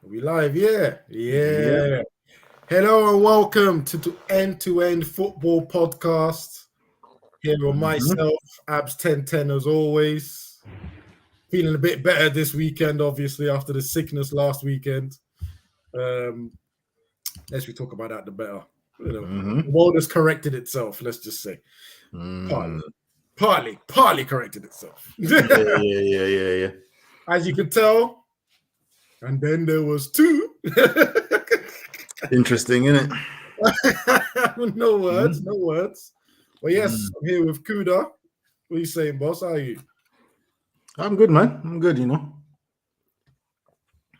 We live, yeah. Yeah. Hello and welcome to End-to-End Football Podcast. Here with Mhm. myself, Abs 1010 as always. Feeling a bit better this weekend, obviously, after the sickness last weekend. Let's we talk about that, the better. The world has corrected itself, let's just say. Mm. Partly corrected itself. Yeah. As you can tell, and then there was two. Interesting, isn't it? No words. Well, yes, Mm. I'm here with Kuda. What are you saying, boss? How are you? I'm good, man. I'm good.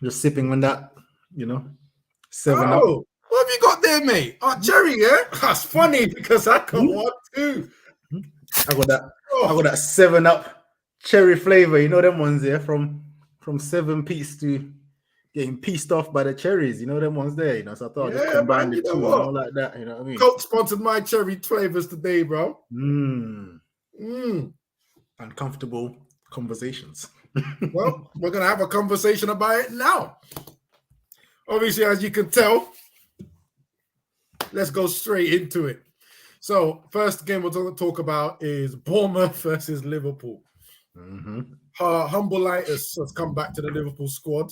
Just sipping on that, 7 Up. Oh, what have you got there, mate? Oh, cherry, yeah? That's funny because I got one too. I got that. I Oh, got that 7 Up cherry flavor. You know them ones there from 7 piece to getting pieced off by the cherries. You know them ones there. So I thought I'd just yeah, combine man. the You know two. what? Like that. You know what I mean? Coke sponsored my cherry flavors today, bro. Mm. Mm. Uncomfortable conversations. Well, we're going to have a conversation about it now. Obviously, as you can tell, let's go straight into it. So, first game we're going to talk about is Bournemouth versus Liverpool. Humble-itis has come back to the Liverpool squad.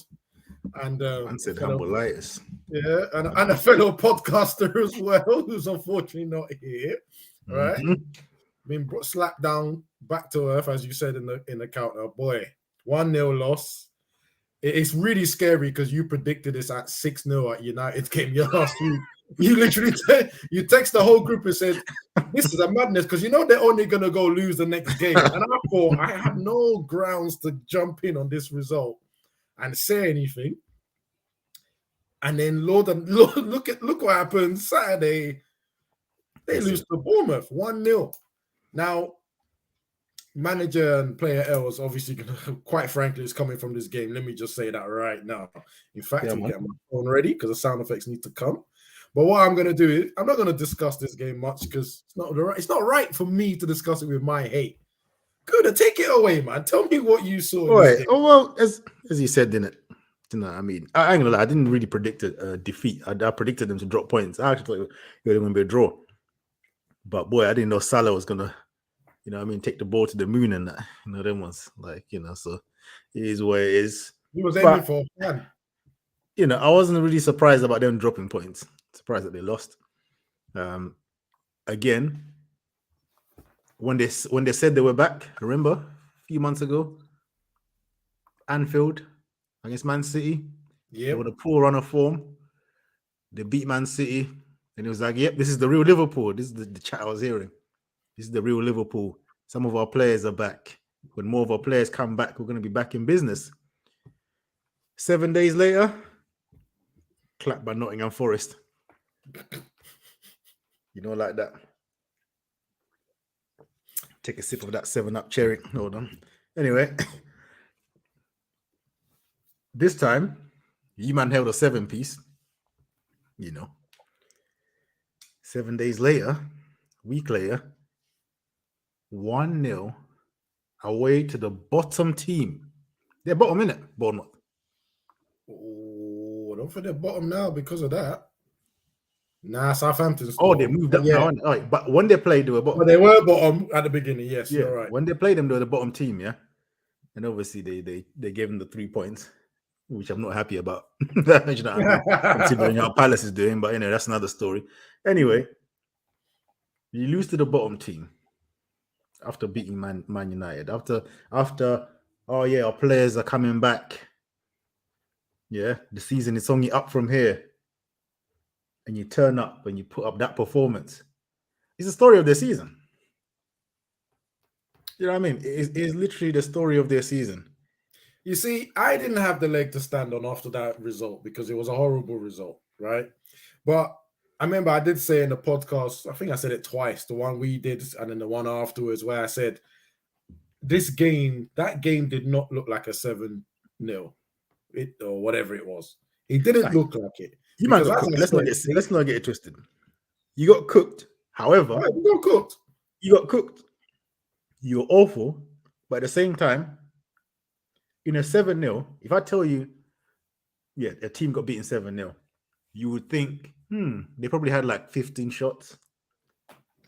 And Man said humble-itis. Yeah, and a fellow podcaster as well, who's unfortunately not here. Right, been slapped down back to earth, as you said in the counter. Boy, 1-0 loss. It's really scary because you predicted this at 6-0 at United's game last week. You literally you text the whole group and said, "This is a madness," because they're only gonna go lose the next game. And I thought I have no grounds to jump in on this result and say anything. And then look what happened Saturday. They lose to Bournemouth 1-0. Now, manager and player L is obviously quite frankly, is coming from this game. Let me just say that right now. In fact, I'm getting my phone ready because the sound effects need to come. But what I'm going to do is I'm not going to discuss this game much because it's not right for me to discuss it with my hate. Good, take it away, man. Tell me what you saw in this game. Oh well, as you said, didn't it? I mean, I ain't gonna lie, I didn't really predict a defeat. I predicted them to drop points. I actually thought it was gonna be a draw. But boy, I didn't know Salah was gonna, take the ball to the moon and that. Them ones so it is what it is. He was aiming for fun. I wasn't really surprised about them dropping points. Surprised that they lost. Again, when they said they were back, remember a few months ago, Anfield against Man City, they were a poor run of form. They beat Man City, and it was like, "Yep, this is the real Liverpool." This is the chat I was hearing. This is the real Liverpool. Some of our players are back. When more of our players come back, we're going to be back in business. 7 days later, clapped by Nottingham Forest. Like that. Take a sip of that 7-Up cherry. Hold on. Anyway, this time, you man held a 7-piece. 7 days later, week later, 1-0 away to the bottom team. They're bottom, innit? Bournemouth. Oh, don't think they're bottom now because of that. Nah, Southampton's. Oh, they moved up now. Right. But when they played, they were bottom. But they were bottom at the beginning. Yes, you're right. When they played them, they were the bottom team. Yeah, and obviously they gave them the 3 points, which I'm not happy about. Considering how Palace is doing, but that's another story. Anyway, you lose to the bottom team after beating Man United. After our players are coming back. Yeah, the season is only up from here. And you turn up and you put up that performance. It's the story of their season. You know what I mean? It's literally the story of their season. You see, I didn't have the leg to stand on after that result because it was a horrible result, right? But I remember I did say in the podcast, I think I said it twice, the one we did and then the one afterwards where I said, that game did not look like a 7-0 or whatever it was. It didn't look like it. You might got cooked. Let's not get it twisted. You got cooked. However, you got cooked. You were awful, but at the same time, in a 7-0, if I tell you yeah, a team got beaten 7-0. You would think, they probably had like 15 shots.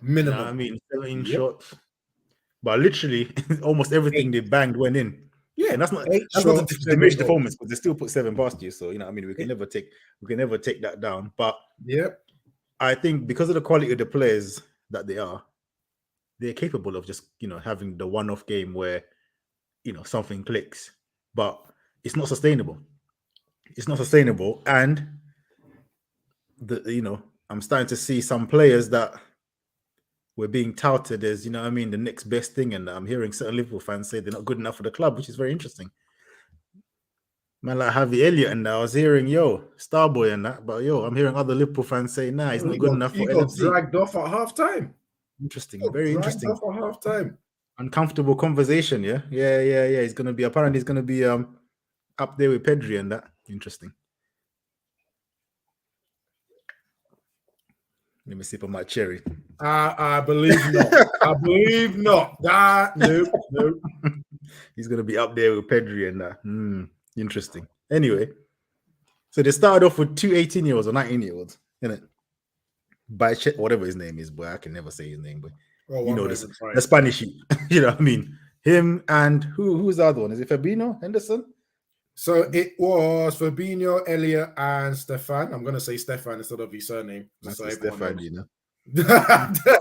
You know what I Minimum. mean? 17 Yep. shots. But literally, almost everything 8. they banged went in. Yeah. And that's not 8 to shots, 7 diminish the goals. performance, because they still put 7 past you. So, you know what I mean? We can never take that down. But Yep. I think because of the quality of the players that they're capable of just, having the one-off game where, something clicks. But it's not sustainable. It's not sustainable. And I'm starting to see some players that were being touted as, the next best thing. And I'm hearing certain Liverpool fans say they're not good enough for the club, which is very interesting. Man, like Harvey Elliott, and I was hearing, Starboy and that, but I'm hearing other Liverpool fans say, nah, he's not good enough for got LFC. dragged off at half-time. Interesting, very interesting. Dragged off at half-time. Uncomfortable conversation, yeah. He's gonna be up there with Pedri and that. Interesting. Let me sip on my cherry. I believe not. I believe not. Nope. He's gonna be up there with Pedri and that. Interesting. Anyway, so they started off with 2 18-year-olds or 19-year-olds, innit? By whatever his name is, boy, I can never say his name, but the Spanish, you know what I mean? Him and who's the other one? Is it Fabinho, Henderson? So it was Fabinho, Elliot, and Stefan. I'm gonna say Stefan instead of his surname. That's Stefan,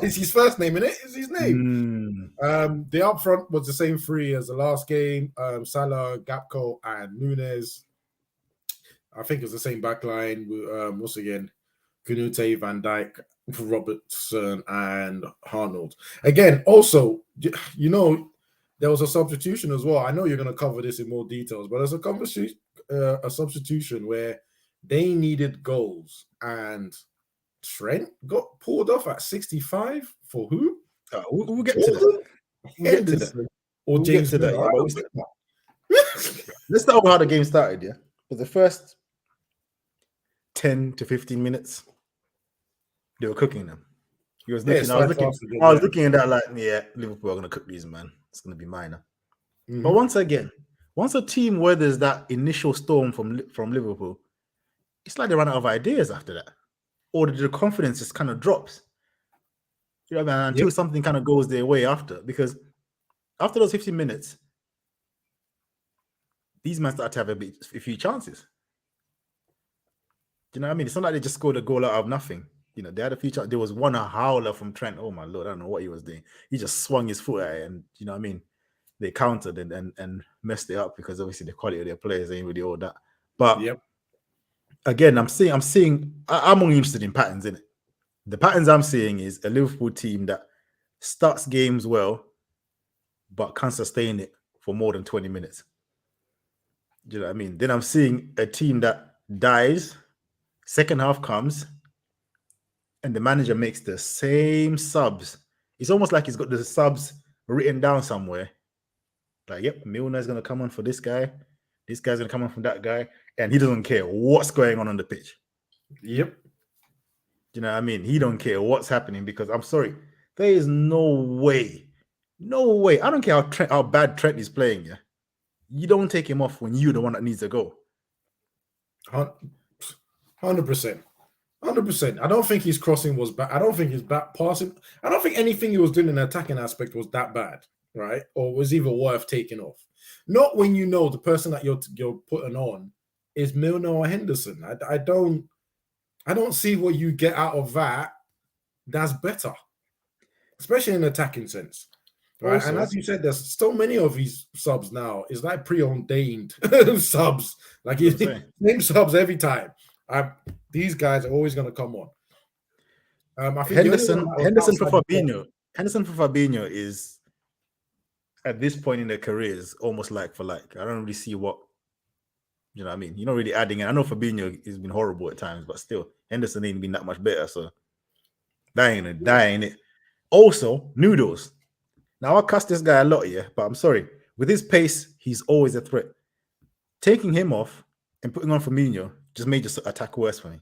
It's his first name, isn't it? It's his name. The up front was the same three as the last game. Salah, Gakpo, and Nunes. I think it's the same back line. Once again, Kanute, Van Dijk, Robertson, and Arnold. Again, also, there was a substitution as well. I know you're going to cover this in more details, but there's a substitution where they needed goals, and Trent got pulled off at 65 for who? We'll get to that. We'll get to that. Or James to that. Let's start with how the game started, yeah? For the first 10 to 15 minutes, they were cooking them. I was looking at that like, Liverpool are going to cook these, man. It's going to be minor. Mm-hmm. But once a team weathers that initial storm from Liverpool, it's like they run out of ideas after that. Or the confidence just kind of drops. You know what I mean? Until something kind of goes their way after. Because after those 15 minutes, these men start to have a few chances. Do you know what I mean? It's not like they just scored a goal out of nothing. They had a few chances. There was one howler from Trent. Oh my Lord, I don't know what he was doing. He just swung his foot at it, and you know what I mean? They countered and messed it up because obviously the quality of their players ain't really all that. But again, I'm only interested in patterns, innit? The patterns I'm seeing is a Liverpool team that starts games well, but can't sustain it for more than 20 minutes. Do you know what I mean? Then I'm seeing a team that dies, second half comes, and the manager makes the same subs. It's almost like he's got the subs written down somewhere. Like, yep, Milner's going to come on for this guy. This guy's going to come on from that guy. And he doesn't care what's going on the pitch. Yep. Do you know what I mean? He don't care what's happening because, I'm sorry, there is no way. I don't care how bad Trent is playing. Yeah, you don't take him off when you're the one that needs to go. 100%. 100%. I don't think his crossing was bad. I don't think his back passing. I don't think anything he was doing in the attacking aspect was that bad, right? Or was even worth taking off. Not when the person that you're putting on is Milner or Henderson. I don't see what you get out of that. That's better, especially in an attacking sense, right? Also, and as you said, there's so many of these subs now. It's like preordained subs. Like you name subs every time. These guys are always going to come on. I think Henderson for Fabinho. Henderson for Fabinho is at this point in their careers almost like for like. I don't really see what you know what I mean. You're not really adding it. I know Fabinho has been horrible at times, but still Henderson ain't been that much better. So that ain't it. Also, Noodles. Now I cuss this guy a lot, yeah, but I'm sorry. With his pace, he's always a threat. Taking him off and putting on Firmino just made your attack worse for me.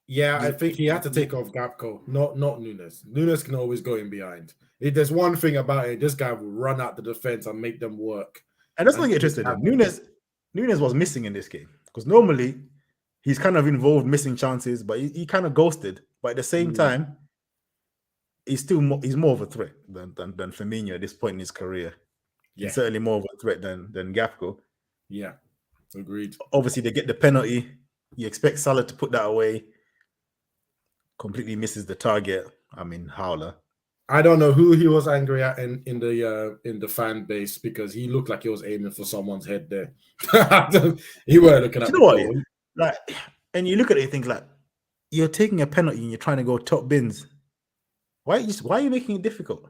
Yeah, I think he had to take off Gakpo, not Nunes. Nunes can always go in behind. If there's one thing about it, this guy will run out the defense and make them work. And let's not get twisted. Nunes was missing in this game. Because normally he's kind of involved, missing chances, but he kind of ghosted. But at the same time, he's more of a threat than Firmino at this point in his career. Yeah. He's certainly more of a threat than Gakpo. Yeah, agreed. Obviously, they get the penalty. You expect Salah to put that away. Completely misses the target. I mean, howler. I don't know who he was angry at in the fan base, because he looked like he was aiming for someone's head there. He weren't looking at the goal. Like, and you look at it and think, like, you're taking a penalty and you're trying to go top bins. Why are you making it difficult?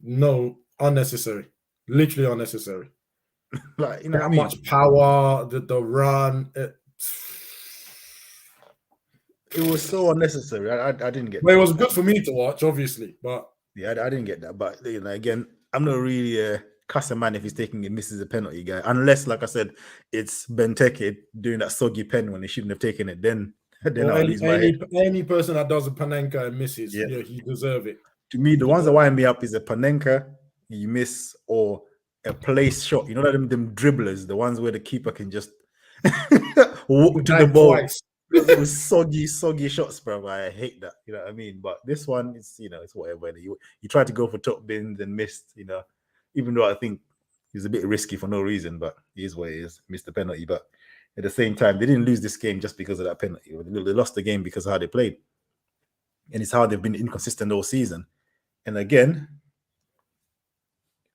No, unnecessary. Literally unnecessary. Like, that much power, the run. It was so unnecessary. I didn't get. Well, it was good for me to watch, obviously, but yeah, I didn't get that. But again, I'm not really a cuss a man if he's taking it, misses a penalty, guy. Unless, like I said, it's Benteke doing that soggy pen when he shouldn't have taken it. Then any person that does a Panenka and misses, he deserve it. To me, the ones that wind me up is a Panenka you miss, or a place shot. You know, like them dribblers, the ones where the keeper can just walk to the ball. Twice. It was soggy shots, bro. I hate that. You know what I mean? But this one, it's it's whatever. You tried to go for top bins and missed. Even though I think it's a bit risky for no reason, but it is what it is. Missed the penalty, but at the same time, they didn't lose this game just because of that penalty. They lost the game because of how they played, and it's how they've been inconsistent all season. And again,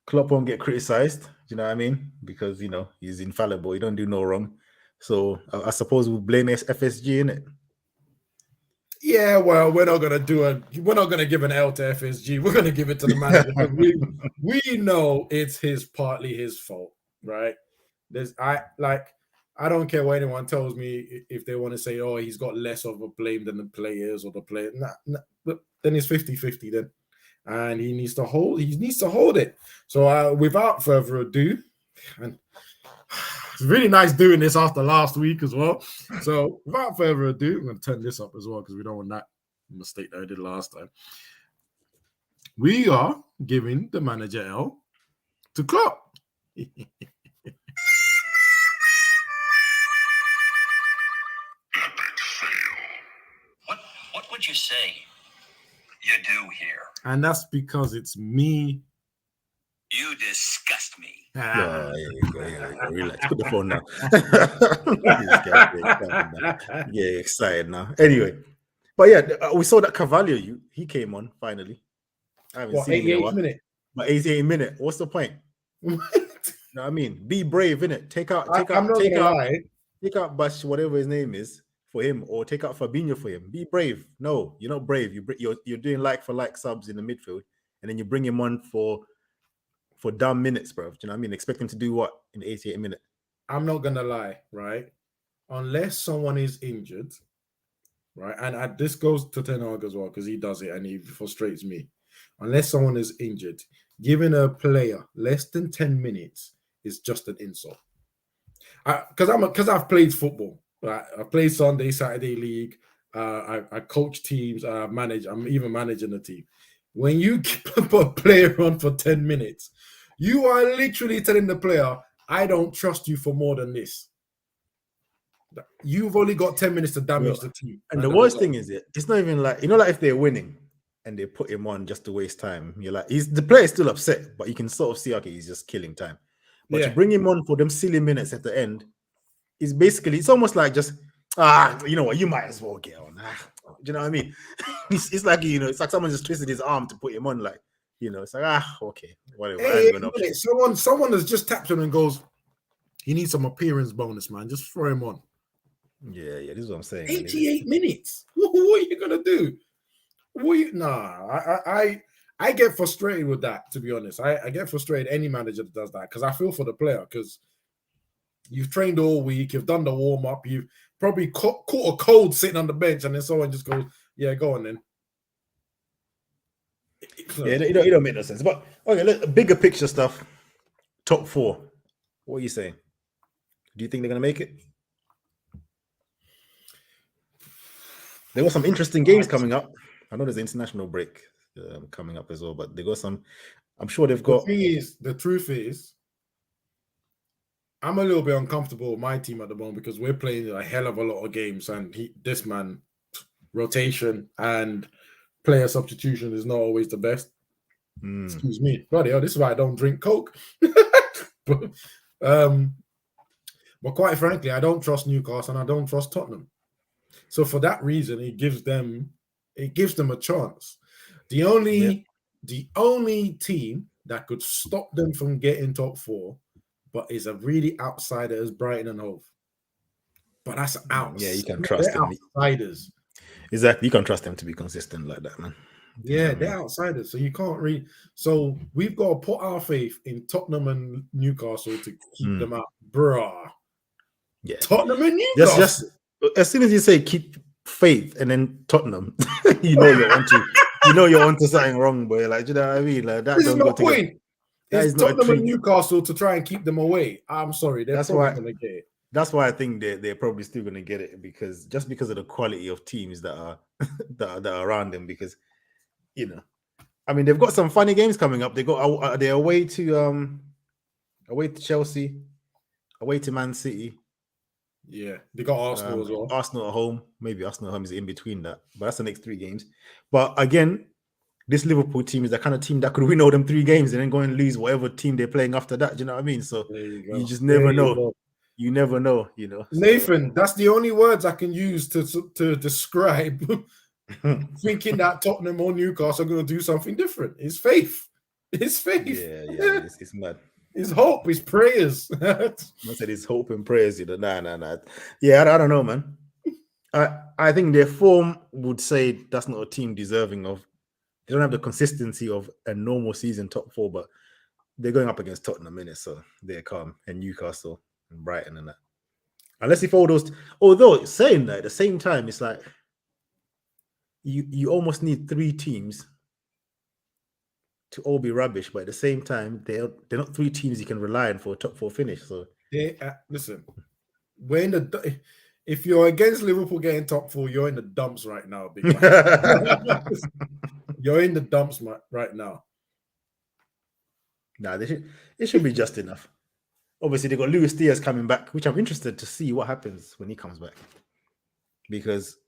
Klopp won't get criticized. Do you know what I mean? Because he's infallible. He don't do no wrong. So I suppose we'll blame FSG in it. Yeah, well, we're not gonna give an L to FSG. We're gonna give it to the manager, because we know it's partly his fault, right? I don't care what anyone tells me if they want to say, oh, he's got less of a blame than the players or the player. Nah, then it's 50-50 then. And he needs to hold it. So without further ado, and it's really nice doing this after last week as well. So without further ado, I'm going to turn this up as well, because we don't want that mistake that I did last time. We are giving the manager L to Klopp. What would you say you do here? And that's because it's me. You disgust me. Yeah, relax. Put the phone down. Yeah, excited now. Anyway, but yeah, we saw that Carvalho. He came on finally. I haven't seen him in a while. Minute? But 88 minute. What's the point? You know what I mean? Be brave, innit? Take out Bash, whatever his name is, for him, or take out Fabinho for him. Be brave. No, you're not brave. You're doing like for like subs in the midfield, and then you bring him on for dumb minutes, bro. Do you know what I mean? Expect him to do what in the 88 minute? I'm not gonna lie, right? Unless someone is injured, right? And this goes to Ten Hag as well, because he does it and he frustrates me. Unless someone is injured, giving a player less than 10 minutes is just an insult. Because I've played football. Right? I played Sunday, Saturday league. I coach teams. I'm even managing a team. When you put a player on for 10 minutes, you are literally telling the player, I don't trust you for more than this. You've only got 10 minutes to damage the team. And the worst thing is, it's not even like, like if they're winning and they put him on just to waste time, you're like, the player's still upset, but you can sort of see, okay, he's just killing time. But to bring him on for them silly minutes at the end is basically, it's almost like just, you know what, you might as well get on. Do you know what I mean? It's like, it's like someone just twisted his arm to put him on, like, it's like, okay, whatever. Hey, someone has just tapped him and goes, he needs some appearance bonus, man. Just throw him on. Yeah, this is what I'm saying. 88 minutes. What are you gonna do? I get frustrated with that, to be honest. I get frustrated any manager that does that, because I feel for the player, because you've trained all week, you've done the warm-up, you've probably caught a cold sitting on the bench, and then someone just goes, yeah, go on then. Yeah, it don't make no sense. But okay, look, bigger picture stuff. Top 4. What are you saying? Do you think they're gonna make it? There were some interesting games coming up. I know there's an international break coming up as well, but they got some. I'm sure they've got. The truth is, I'm a little bit uncomfortable with my team at the moment because we're playing a hell of a lot of games, and this man rotation and player substitution is not always the best. Excuse me, bloody hell, this is why I don't drink Coke. but quite frankly, I don't trust Newcastle and I don't trust Tottenham. So for that reason, it gives them a chance. The only team that could stop them from getting top 4, but is a really outsider, is Brighton and Hove. But that's out. Yeah, you can trust them. Outsiders. Exactly, you can trust them to be consistent like that, man. Yeah, they're outsiders, so you can't read. So we've got to put our faith in Tottenham and Newcastle to keep them out, bruh. Yeah, Tottenham and Newcastle. Just as soon as you say keep faith and then Tottenham, you know you're onto something wrong, boy. Like, do you know what I mean? Like that. This is my point. It's Tottenham and treat. Newcastle to try and keep them away. I'm sorry, that's why going to get it. That's why I think they're probably still going to get it because of the quality of teams that are that are around them. Because I mean, they've got some funny games coming up. They're away to Chelsea, away to Man City. Yeah, they got Arsenal as well. Arsenal at home. Maybe Arsenal at home is in between that, but that's the next 3 games. But again, this Liverpool team is the kind of team that could win all them 3 games and then go and lose whatever team they're playing after that. Do you know what I mean? So you just never know. You never know, Nathan, that's the only words I can use to describe thinking that Tottenham or Newcastle are going to do something different. It's faith. It's faith. Yeah, it's mad. It's hope. It's prayers. I said it's hope and prayers. Nah. Yeah, I don't know, man. I think their form would say that's not a team deserving of. They don't have the consistency of a normal season top 4, but they're going up against Tottenham in it, so they're calm, and Newcastle and Brighton and that. Unless if all those, although saying that at the same time, it's like you almost need 3 teams to all be rubbish, but at the same time, they're not 3 teams you can rely on for a top 4 finish. So listen, we're in the. If you're against Liverpool getting top 4, you're in the dumps right now, big man. You're in the dumps right now. Nah, it should be just enough. Obviously, they got Luis Diaz coming back, which I'm interested to see what happens when he comes back, because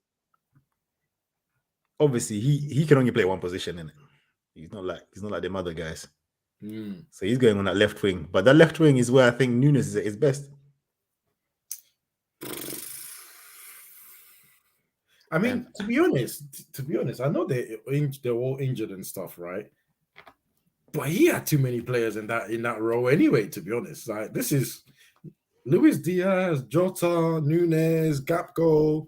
obviously he can only play one position in it. He's not like them other guys. So he's going on that left wing, but that left wing is where I think Nunes is at his best. I mean, to be honest, I know they're all injured and stuff, right? But he had too many players in that row anyway. To be honest, like this is Luis Diaz, Jota, Nunes, Gakpo,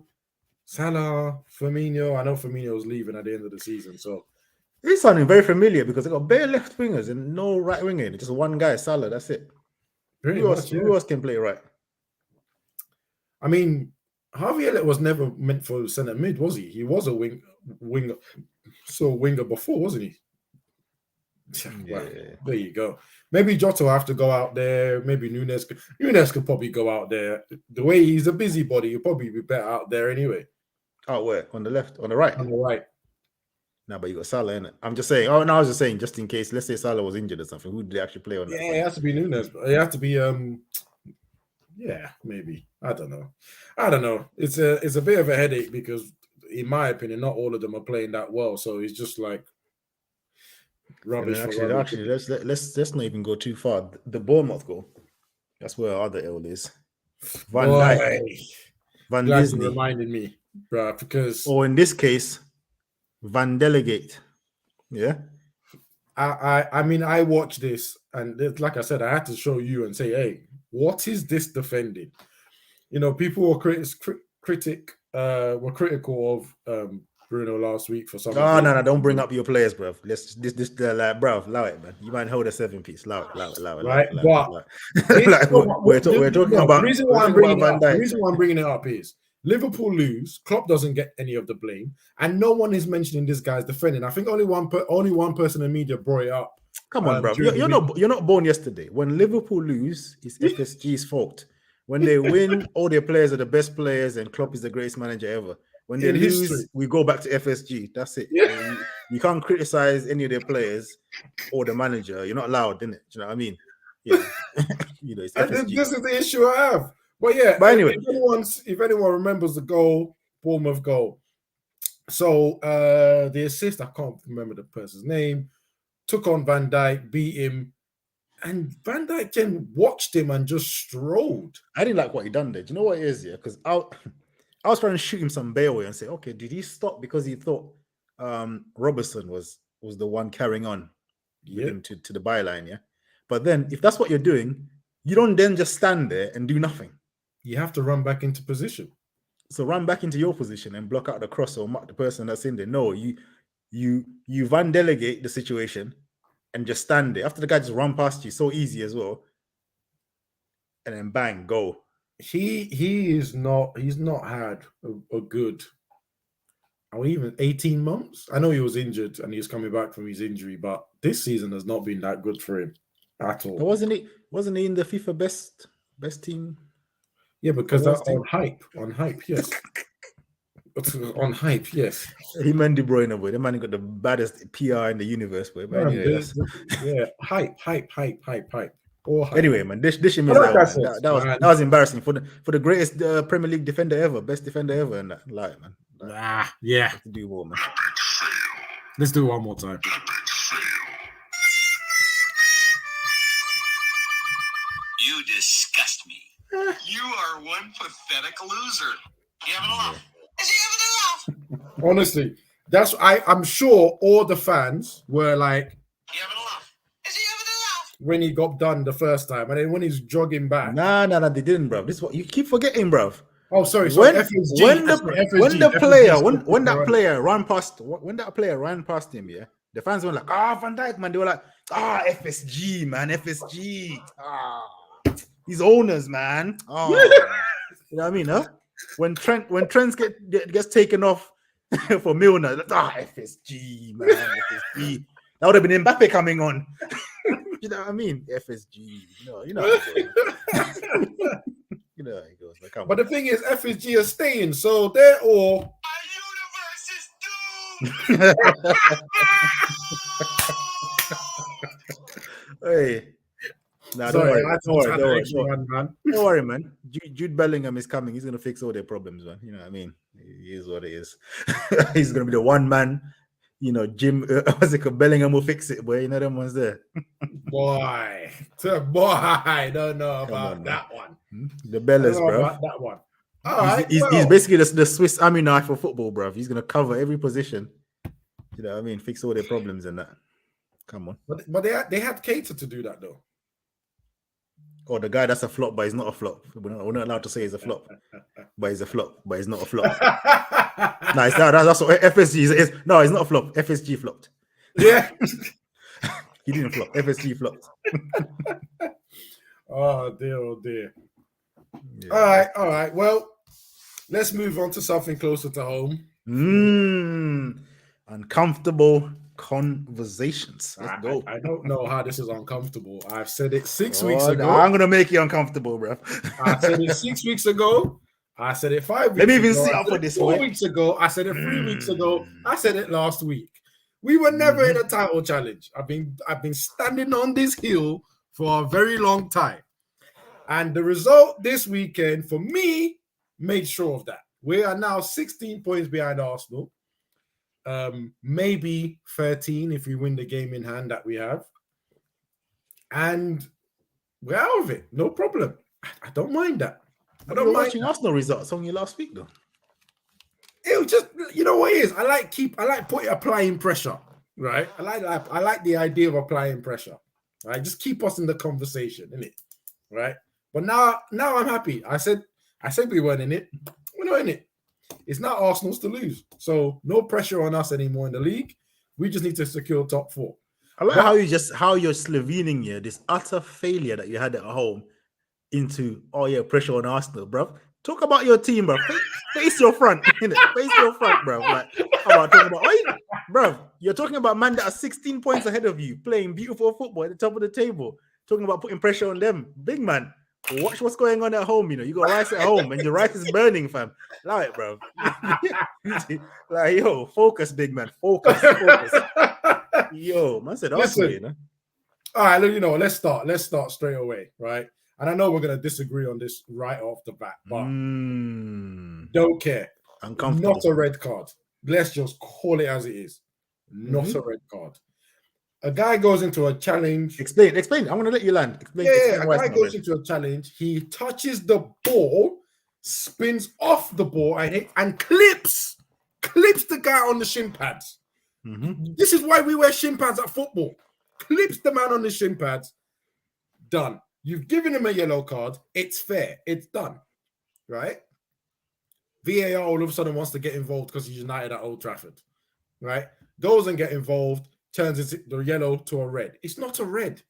Salah, Firmino. I know Firmino's leaving at the end of the season, so it's sounding very familiar because they got bare left wingers and no right winger. Just one guy, Salah. That's it. Who else can play right? I mean, Harvey Elliott was never meant for centre mid, was he? He was a winger before, wasn't he? Yeah. Well, there you go. Maybe Jota will have to go out there. Maybe Nunes could probably go out there. The way he's a busybody, he'll probably be better out there anyway. Out where? On the left? On the right? On the right. No, but you got Salah in it. I'm just saying. Oh, no, I was just saying, just in case. Let's say Salah was injured or something. Who did they actually play on that? Yeah, it has to be Nunes. It has to be. Yeah, maybe. I don't know. It's a bit of a headache because, in my opinion, not all of them are playing that well. So it's just like rubbish. Actually, let's not even go too far. The Bournemouth goal. That's where our other L is. Van Dijk. Van Disney reminded me, bro, because or in this case, Van Delegate. Yeah. I mean, I watched this, and like I said, I had to show you and say, hey, what is this defending? People were critical of Bruno last week for something. No, don't bring up your players, bro. This bro, allow it, man. You might hold a 7-piece. Allow it. Right, we're talking about. The reason why I'm bringing it up is Liverpool lose. Klopp doesn't get any of the blame, and no one is mentioning this guy's defending. I think only one person in media brought it up. Come on, bro. You're not born yesterday. When Liverpool lose, it's FSG's fault. When they win, all their players are the best players, and Klopp is the greatest manager ever. When they lose, we go back to FSG. That's it. Yeah. You can't criticize any of their players or the manager. You're not allowed, innit? Do you know what I mean? Yeah, it's And FSG. this is the issue I have. But yeah, But anyway, if anyone remembers the goal, Bournemouth goal. So the assist, I can't remember the person's name, took on Van Dijk, beat him, and Van Dijk then watched him and just strolled. I didn't like what he done there. Do you know what it is? Yeah, because I was trying to shoot him some bailway and say, okay, did he stop because he thought Robertson was the one carrying on with him to the byline? Yeah, but then if that's what you're doing, you don't then just stand there and do nothing. You have to run back into position. So run back into your position and block out the cross or mark the person that's in there. No, you van delegate the situation and just stand there. After the guy just run past you, so easy as well. And then bang, go. He's not had a good, or even 18 months. I know he was injured and he's coming back from his injury, but this season has not been that good for him at all. But wasn't he in the FIFA best team? Yeah, because that's on hype, yes. On hype, yes. He man De Bruyne, boy. The man got the baddest PR in the universe, boy. But anyway, hype. Anyway, man, this should mean that was embarrassing for the greatest Premier League defender ever, best defender ever, and that man. Yeah. To do more, man. Let's do it one more time. You disgust me. You are one pathetic loser. You having a laugh? Is he having a laugh? Honestly, I'm sure all the fans were like, you having a laugh? Is he having a laugh? When he got done the first time, and then when he's jogging back. Nah, they didn't, bro. This is what you keep forgetting, bro. Oh, sorry. When FSG, that player ran past him, yeah, the fans were like, Van Dijk, man. They were like, FSG, man, FSG. These owners, man. You know what I mean, huh? When Trent gets taken off for Milner, like, FSG, man, FSG. That would have been Mbappe coming on. You know what I mean? FSG. You know how it goes. You know how it goes. Like, but the thing is, FSG are staying, so they're all. Our universe is doomed. Hey. Nah, don't worry, man. Jude Bellingham is coming. He's gonna fix all their problems, man. You know what I mean? He is what it is. He's gonna be the one man. Jim, Bellingham will fix it, boy. You know them ones there. Boy, I don't know about that one. The Bellas, bro. About that one. All right, he's basically the Swiss Army knife for football, bro. He's gonna cover every position. You know what I mean? Fix all their problems and that. Come on. But they had Keita to do that though. Or the guy that's a flop, but he's not a flop. We're not allowed to say he's a flop, but he's a flop, but he's not a flop. No, that's what FSG is. No, he's not a flop. FSG flopped. Yeah. He didn't flop. FSG flopped. Oh dear. Yeah. All right. Well, let's move on to something closer to home. Uncomfortable conversations. Let's go. I don't know how this is uncomfortable. I've said it 6 weeks ago. I'm gonna make you uncomfortable, bro. I said it 6 weeks ago. I said it 5 weeks Let me even ago. sit up for this 4 weeks ago. I said it 3 weeks ago. I said it last week. We were never in a title challenge. I've been standing on this hill for a very long time. And the result this weekend for me made sure of that. We are now 16 points behind Arsenal. Maybe 13 if we win the game in hand that we have. And we're out of it. No problem. I don't mind that. I don't mind watching Arsenal results on you last week though. It was just, you know what it is? I like applying pressure, right? I like the idea of applying pressure. Right? Just keep us in the conversation, innit? Right? But now I'm happy. I said we weren't in it. We're not in it. It's not Arsenal's to lose. So no pressure on us anymore in the league. We just need to secure top 4. I like how you're Slovening here, this utter failure that you had at home into pressure on Arsenal, bro. Talk about your team, bro. Face your front, innit? Face your front, bro. Like, how about talking about bro? You're talking about man that are 16 points ahead of you, playing beautiful football at the top of the table. Talking about putting pressure on them, big man. Watch what's going on at home. You got rice at home, and your rice is burning, fam. Allow it, bro. Like, yo, focus, big man. Focus. Yo, man said, listen, All right, you know, let's start. Let's start straight away, right? And I know we're gonna disagree on this right off the bat, but don't care. Uncomfortable. Not a red card. Let's just call it as it is. Not a red card. A guy goes into a challenge. Explain. I'm gonna let you land. Explain A guy goes into a challenge. He touches the ball, spins off the ball, and clips the guy on the shin pads. This is why we wear shin pads at football. Clips the man on the shin pads. Done. You've given him a yellow card. It's fair. It's done. Right? VAR all of a sudden wants to get involved because he's United at Old Trafford. Right? Goes and get involved, turns the yellow to a red. It's not a red.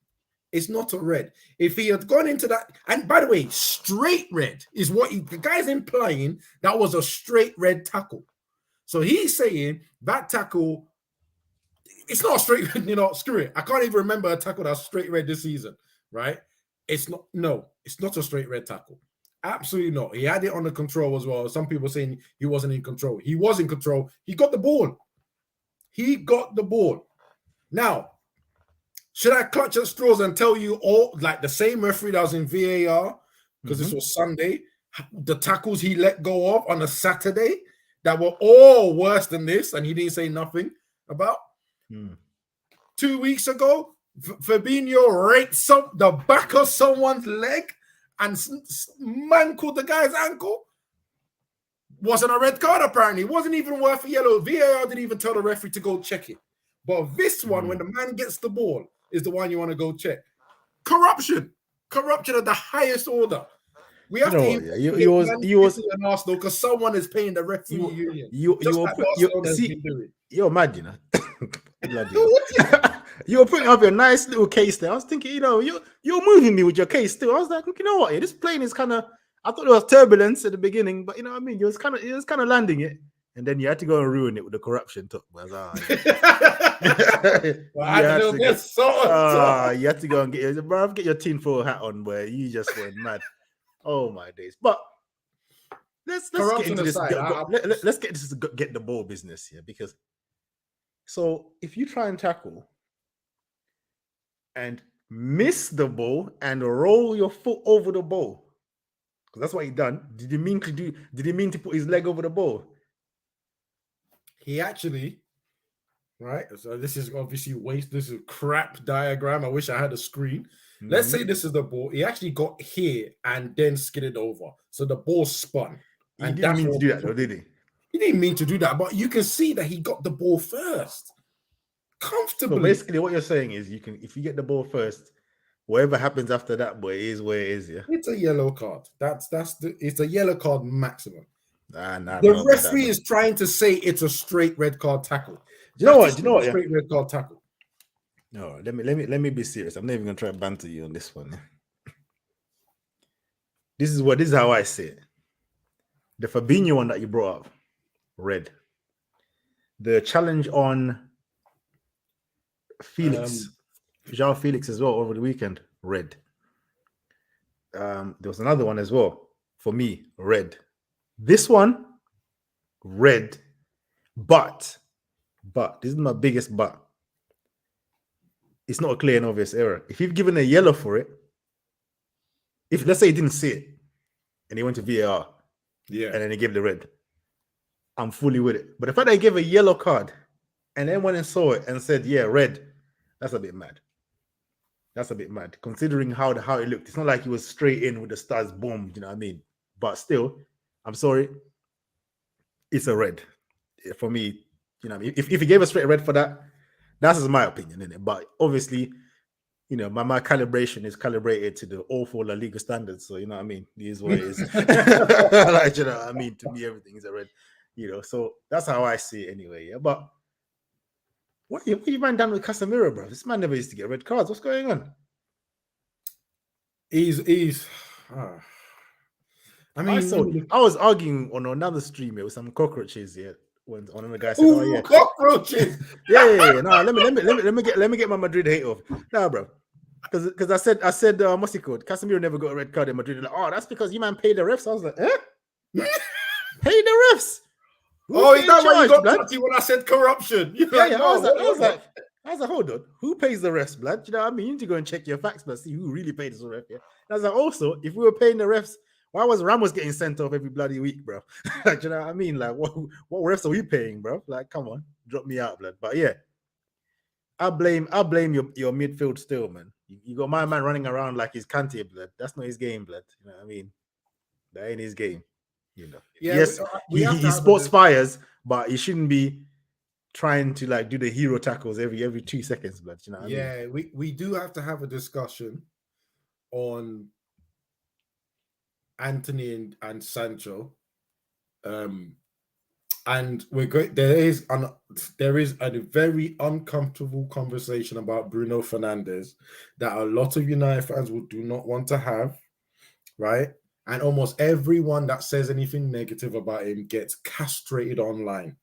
It's not a red. If he had gone into that, and by the way, straight red is what the guy's implying that was a straight red tackle. So he's saying that tackle, it's not a straight red, you know, screw it. I can't even remember a tackle that's straight red this season, right? It's not a straight red tackle. Absolutely not. He had it under control as well. Some people saying he wasn't in control. He was in control. He got the ball. Now, should I clutch at straws and tell you all, like the same referee that was in VAR, because this was Sunday, the tackles he let go of on a Saturday that were all worse than this, and he didn't say nothing about? 2 weeks ago, Fabinho raked the back of someone's leg and mangled the guy's ankle. Wasn't a red card, apparently. Wasn't even worth a yellow. VAR didn't even tell the referee to go check it. But this one, when the man gets the ball, is the one you want to go check. Corruption at the highest order. We have to. You was an Arsenal because someone is paying the referee union. You're mad, you know. You were putting up your nice little case there. I was thinking, you know, you're moving me with your case too. I was like, you know what? This plane is kind of. I thought there was turbulence at the beginning, but you know what I mean. It was kind of landing it, and then you had to go and ruin it with the corruption talk. You had to go and get your tinfoil hat on, where you just went mad. Oh my days! But let's get into this. Let's get this get the ball business here, because so if you try and tackle and miss the ball and roll your foot over the ball, because that's what he done. Did he mean to put his leg over the ball? He actually, right? So this is obviously waste. This is a crap diagram. I wish I had a screen. Let's say this is the ball. He actually got here and then skidded over. So the ball spun. He didn't mean to do that, though, did he? He didn't mean to do that, but you can see that he got the ball first. Comfortably. So basically, what you're saying is if you get the ball first, whatever happens after that, boy, is where it is, yeah. It's a yellow card. It's a yellow card maximum. The referee is trying to say it's a straight red card tackle. Do you know what? Straight red card tackle. No, let me be serious. I'm not even gonna try to banter you on this one. This is how I say it. The Fabinho one that you brought up, red. The challenge on Felix, João Felix as well over the weekend, red. There was another one as well for me, red. This one, red, but this is my biggest but. It's not a clear and obvious error. If you've given a yellow for it, if let's say he didn't see it and he went to VAR, and then he gave the red, I'm fully with it. But the fact that he gave a yellow card and then went and saw it and said, yeah, red, that's a bit mad. That's a bit mad, considering how it looked. It's not like he was straight in with the stars, boom, you know what I mean? But still, I'm sorry, it's a red. For me, you know what I mean? If he gave a straight red for that, that's just my opinion, innit? But obviously, you know, my calibration is calibrated to the awful La Liga standards. So, you know what I mean? It is what it is. Like, you know what I mean? To me, everything is a red, you know. So that's how I see it anyway, yeah. But what you man done with Casemiro, bro? This man never used to get red cards. What's going on? I mean, I was arguing on another stream here with some cockroaches here. When one of the guys said, "Oh yeah, cockroaches." Yeah. No, let me get my Madrid hate off. Nah, bro, because I said, what's it called? Casemiro never got a red card in Madrid. Like, oh, that's because you man paid the refs. I was like, eh? Pay the refs? Is that why you got touchy when I said corruption? I was like, I was like, hold on, who pays the refs, blood? You know what I mean? You need to go and check your facts, but see who really pays the ref. Yeah. And I was like, also, if we were paying the refs, why was Ramos getting sent off every bloody week, bro? Like, you know what I mean? Like, what refs are we paying, bro? Like, come on, drop me out, blood. But yeah, I blame your midfield still, man. You got my man running around like he's Kante, blood. That's not his game, blood. You know what I mean? That ain't his game. You know. Yeah, yes, we have to he have sports fires, but he shouldn't be trying to like do the hero tackles every 2 seconds, blood. You know what I mean? we do have to have a discussion on Anthony and Sancho. And we're going. There is a very uncomfortable conversation about Bruno Fernandes that a lot of United fans do not want to have, right? And almost everyone that says anything negative about him gets castrated online,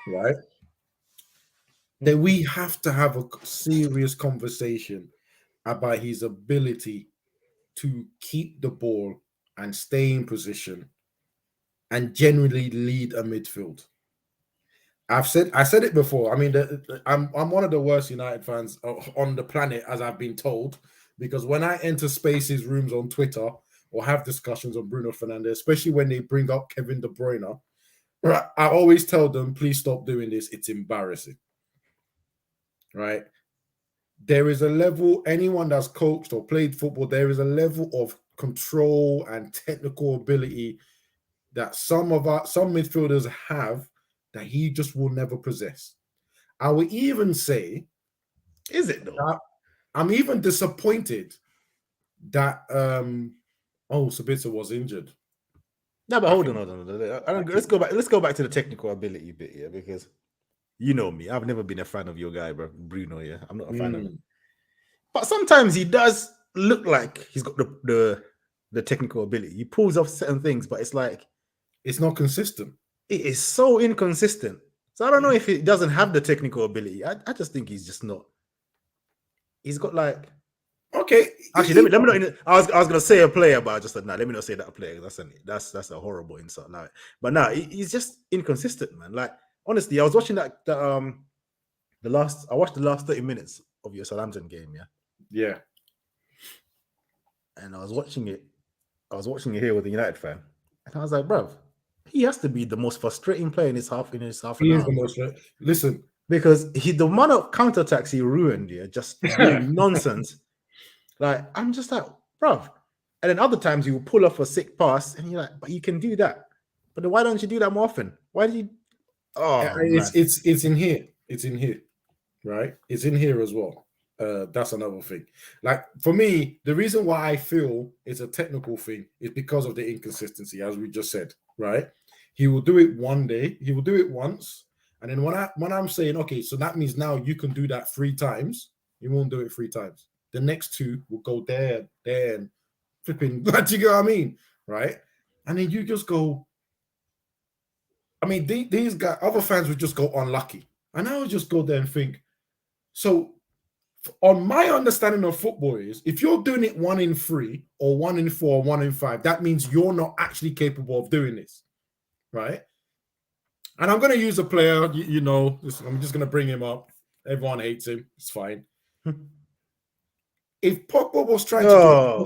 right? Then we have to have a serious conversation about his ability to keep the ball and stay in position and generally lead a midfield. I said it before. I mean, I'm one of the worst United fans on the planet, as I've been told, because when I enter Spaces rooms on Twitter or have discussions on Bruno Fernandes, especially when they bring up Kevin De Bruyne, I always tell them, please stop doing this. It's embarrassing, right? There is a level, anyone that's coached or played football, there is a level of control and technical ability that some midfielders have that he just will never possess. I would even say, is it though? I'm even disappointed that Sabitzer was injured. No, but hold on. Let's go back to the technical ability bit here, because you know me, I've never been a fan of your guy, bro, Bruno. Yeah, I'm not a fan of him. But sometimes he does look like he's got the technical ability. He pulls off certain things, but it's like it's not consistent. It is so inconsistent. So I don't know if he doesn't have the technical ability. I just think he's just not. He's got like. Okay. Actually, let me not. I was gonna say a player, but I just said no. Let me not say that a player. That's a horrible insult. Now, but no, he's just inconsistent, man. Like honestly, I was watching I watched the last 30 minutes of your Southampton game. Yeah. And I was watching it here with a United fan, and I was like, bruv, he has to be the most frustrating player in his half. He is the most. Listen, because the amount of counterattacks he ruined here, just doing nonsense. Like I'm just like, bruv. And then other times he will pull off a sick pass, and you're like, but you can do that. But then why don't you do that more often? Why did you? Oh, it's in here. It's in here, right? It's in here as well. That's another thing. Like for me, the reason why I feel it's a technical thing is because of the inconsistency, as we just said, right? He will do it one day, he will do it once, and then when I'm saying, okay, so that means now you can do that 3 times, he won't do it 3 times. The next 2 will go there, and flipping. Do you get what I mean, right? And then you just go. I mean, these guys, other fans would just go unlucky, and I would just go there and think. So, on my understanding of football is, if you're doing it 1 in 3 or 1 in 4 or 1 in 5, that means you're not actually capable of doing this, right? And I'm going to use a player, I'm just going to bring him up. Everyone hates him. It's fine. If Pogba was trying to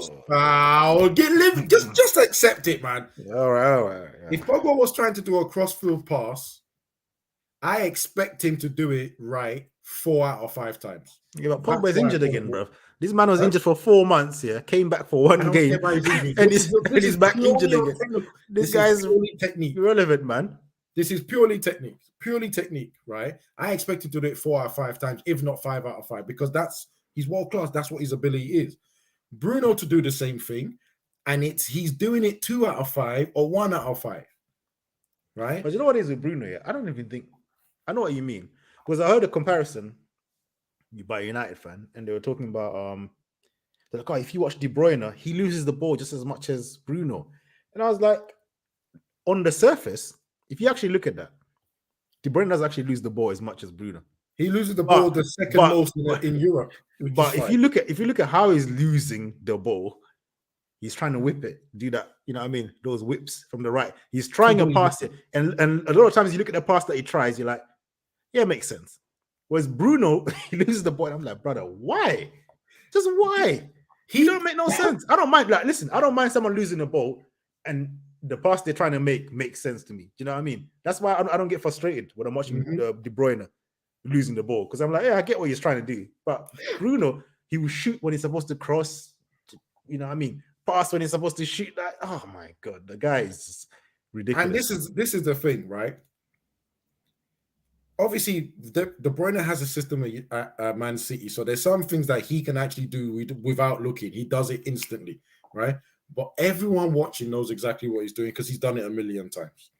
just accept it, man. All right. If Pogba was trying to do a crossfield pass, I expect him to do it right 4 out of 5 times. Yeah, but Pogba's injured again, bro. This man was injured for 4 months. Yeah, came back for 1 game, and he's back injured again. This guy's technique irrelevant, man. This is purely technique, right? I expect him to do it 4 out of 5 times, if not 5 out of 5, because he's world class. That's what his ability is. Bruno to do the same thing, and he's doing it 2 out of 5 or 1 out of 5, right? But you know what it is with Bruno? Yeah, I don't even think I know what you mean, because I heard a comparison by a United fan, and they were talking about they're like, oh, if you watch De Bruyne, he loses the ball just as much as Bruno, and I was like, on the surface, if you actually look at that, De Bruyne doesn't actually lose the ball as much as Bruno. He loses the ball the second most in Europe. But if you look at how he's losing the ball, he's trying to whip it, do that. You know what I mean? Those whips from the right. He's trying to pass it, and a lot of times you look at the pass that he tries, you're like, yeah, it makes sense. Whereas Bruno, he loses the ball. I'm like, brother, why? Just why? He don't make no sense. I don't mind. Like, listen, I don't mind someone losing the ball and the pass they're trying to make makes sense to me. Do you know what I mean? That's why I don't get frustrated when I'm watching De Bruyne losing the ball, because I'm like, yeah, I get what he's trying to do. But Bruno, he will shoot when he's supposed to cross. You know what I mean? Pass when he's supposed to shoot. That, oh my god, the guy is just ridiculous. And this is the thing, right? Obviously, De Bruyne has a system at Man City, so there's some things that he can actually do without looking. He does it instantly, right? But everyone watching knows exactly what he's doing because he's done it a million times.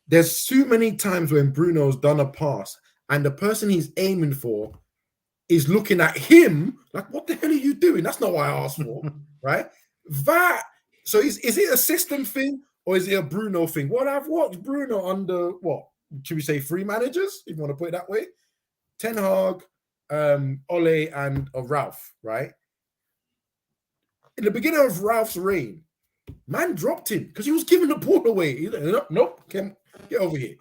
There's too many times when Bruno's done a pass and the person he's aiming for is looking at him like, what the hell are you doing? That's not what I asked for, right? So is it a system thing or is it a Bruno thing? Well, I've watched Bruno under, what, should we say 3 managers, if you want to put it that way? Ten Hag, Ole, and Ralph, right? In the beginning of Ralph's reign, man dropped him because he was giving the ball away. He's like, nope, get over here.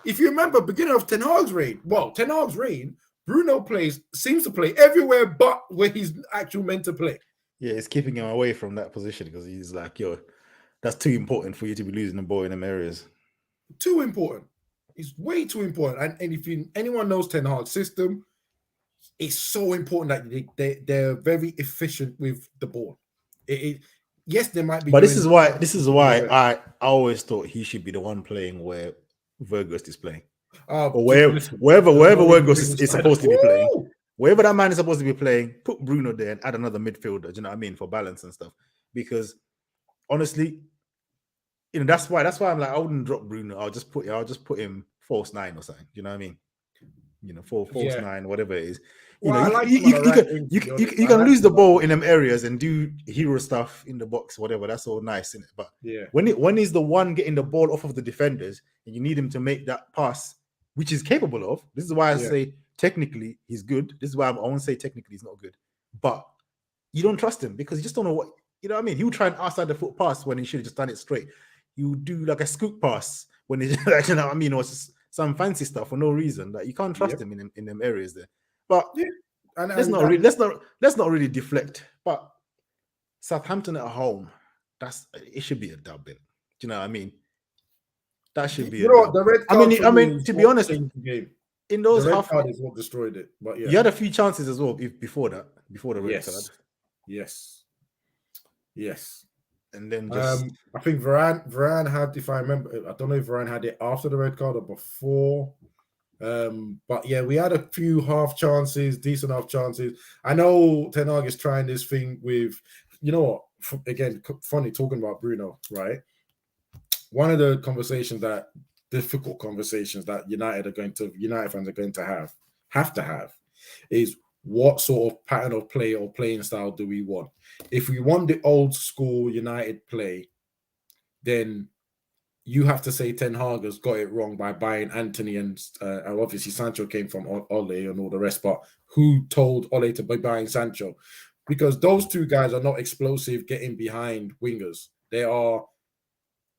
If you remember, beginning of Ten Hag's reign, Bruno seems to play everywhere but where he's actually meant to play. Yeah, it's keeping him away from that position because he's like, yo, that's too important for you to be losing the ball in them areas. Too important. It's way too important. And if anyone knows Ten Hag's system, it's so important that they're very efficient with the ball. Yes, there might be. But this is why I always thought he should be the one playing where Weghorst is playing. Or wherever Weghorst is supposed to be playing. Wherever that man is supposed to be playing, put Bruno there and add another midfielder. Do you know what I mean? For balance and stuff. Because honestly, you know, that's why I'm like, I wouldn't drop Bruno. I'll just put him false 9 or something. Do you know what I mean? You know, false 9, whatever it is. You know, you can lose the ball in them areas and do hero stuff in the box, whatever. That's all nice, isn't it? But when he's the one getting the ball off of the defenders and you need him to make that pass, which he's capable of. This is why I say technically he's good. This is why I won't say technically he's not good. But you don't trust him because you just don't know what, you know what I mean? He'll try an outside the foot pass when he should have just done it straight. You do like a scoop pass when he, you know what I mean, or just some fancy stuff for no reason. Like you can't trust him in them areas there. But let's not really deflect. But Southampton at home, it should be a dub. Do you know what I mean? That should be. The red card. I mean, to be honest, in those the red half card is what destroyed it. But you had a few chances as well before the red card. Yes. And then just I think Varane had, if I remember, I don't know if Varane had it after the red card or before. But yeah, we had a few decent half chances. I know Ten Hag is trying this thing with, you know what? Again, funny talking about Bruno, right? One of the difficult conversations that United fans are going to have is what sort of pattern of play or playing style do we want? If we want the old school United play, then you have to say Ten Hag has got it wrong by buying Anthony and obviously Sancho came from Ole and all the rest, but who told Ole to be buying Sancho? Because those two guys are not explosive getting behind wingers. They are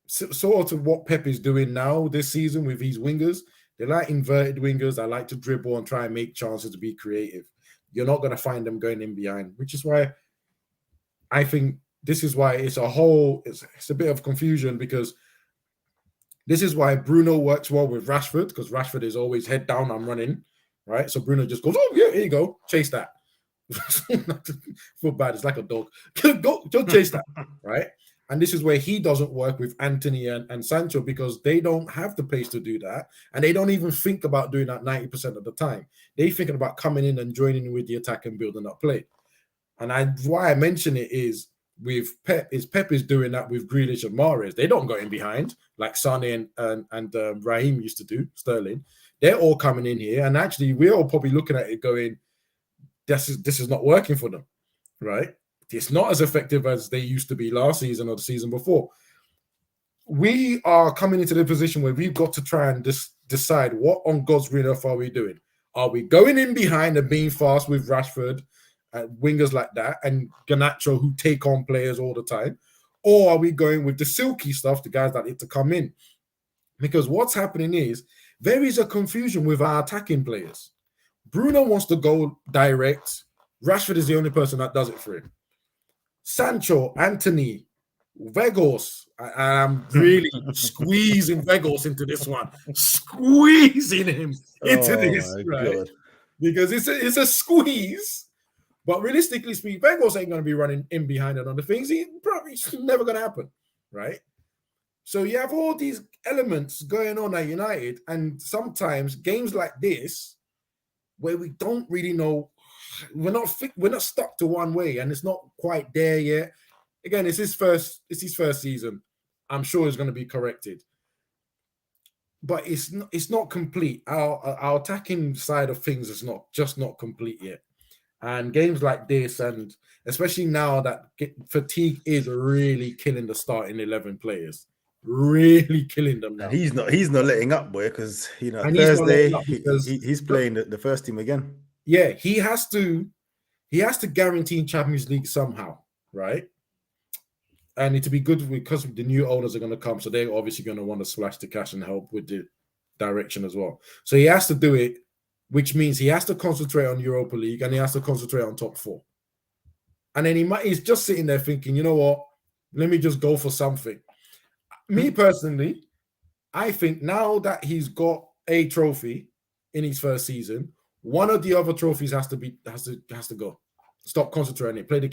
sort of what Pep is doing now this season with these wingers. They're like inverted wingers that like to dribble and try and make chances to be creative. You're not going to find them going in behind, which is why I think this is why it's a bit of confusion, because this is why Bruno works well with Rashford, because Rashford is always head down, I'm running, right? So Bruno just goes, oh, yeah, here you go, chase that. Feel bad, it's like a dog. Go chase that, right? And this is where he doesn't work with Anthony and Sancho, because they don't have the pace to do that. And they don't even think about doing that 90% of the time. They're thinking about coming in and joining in with the attack and building up play. And why I mention it is with Pep is doing that with Grealish and Mahrez. They don't go in behind like Sane and Raheem used to do, Sterling. They're all coming in here. And actually, we're all probably looking at it going, this is not working for them, right? It's not as effective as they used to be last season or the season before. We are coming into the position where we've got to try and decide what on God's green earth are we doing. Are we going in behind and being fast with Rashford, wingers like that, and Garnacho who take on players all the time? Or are we going with the silky stuff, the guys that need to come in? Because what's happening is there is a confusion with our attacking players. Bruno wants to go direct. Rashford is the only person that does it for him. Sancho, Anthony, Vegos. I'm really squeezing Vegos into this one. Squeezing him into this, right? God. Because it's a squeeze. But realistically speaking, Vegos ain't going to be running in behind and other things. It's never going to happen, right? So you have all these elements going on at United, and sometimes games like this, where we don't really know, we're not stuck to one way, and it's not quite there yet. Again, it's his first season. I'm sure it's going to be corrected, but it's not complete. Our attacking side of things is not complete yet. And games like this, and especially now that fatigue is really killing the starting 11 players, really killing them now. And he's not letting up, boy, because Thursday he's playing the first team again. Yeah, he has to guarantee Champions League somehow, right? And it to be good because the new owners are going to come, so they're obviously going to want to splash the cash and help with the direction as well. So he has to do it, which means he has to concentrate on Europa League and he has to concentrate on top 4. And then he's just sitting there thinking, you know what? Let me just go for something. Me personally, I think now that he's got a trophy in his first season, one of the other trophies has to go. Stop concentrating on it. Play the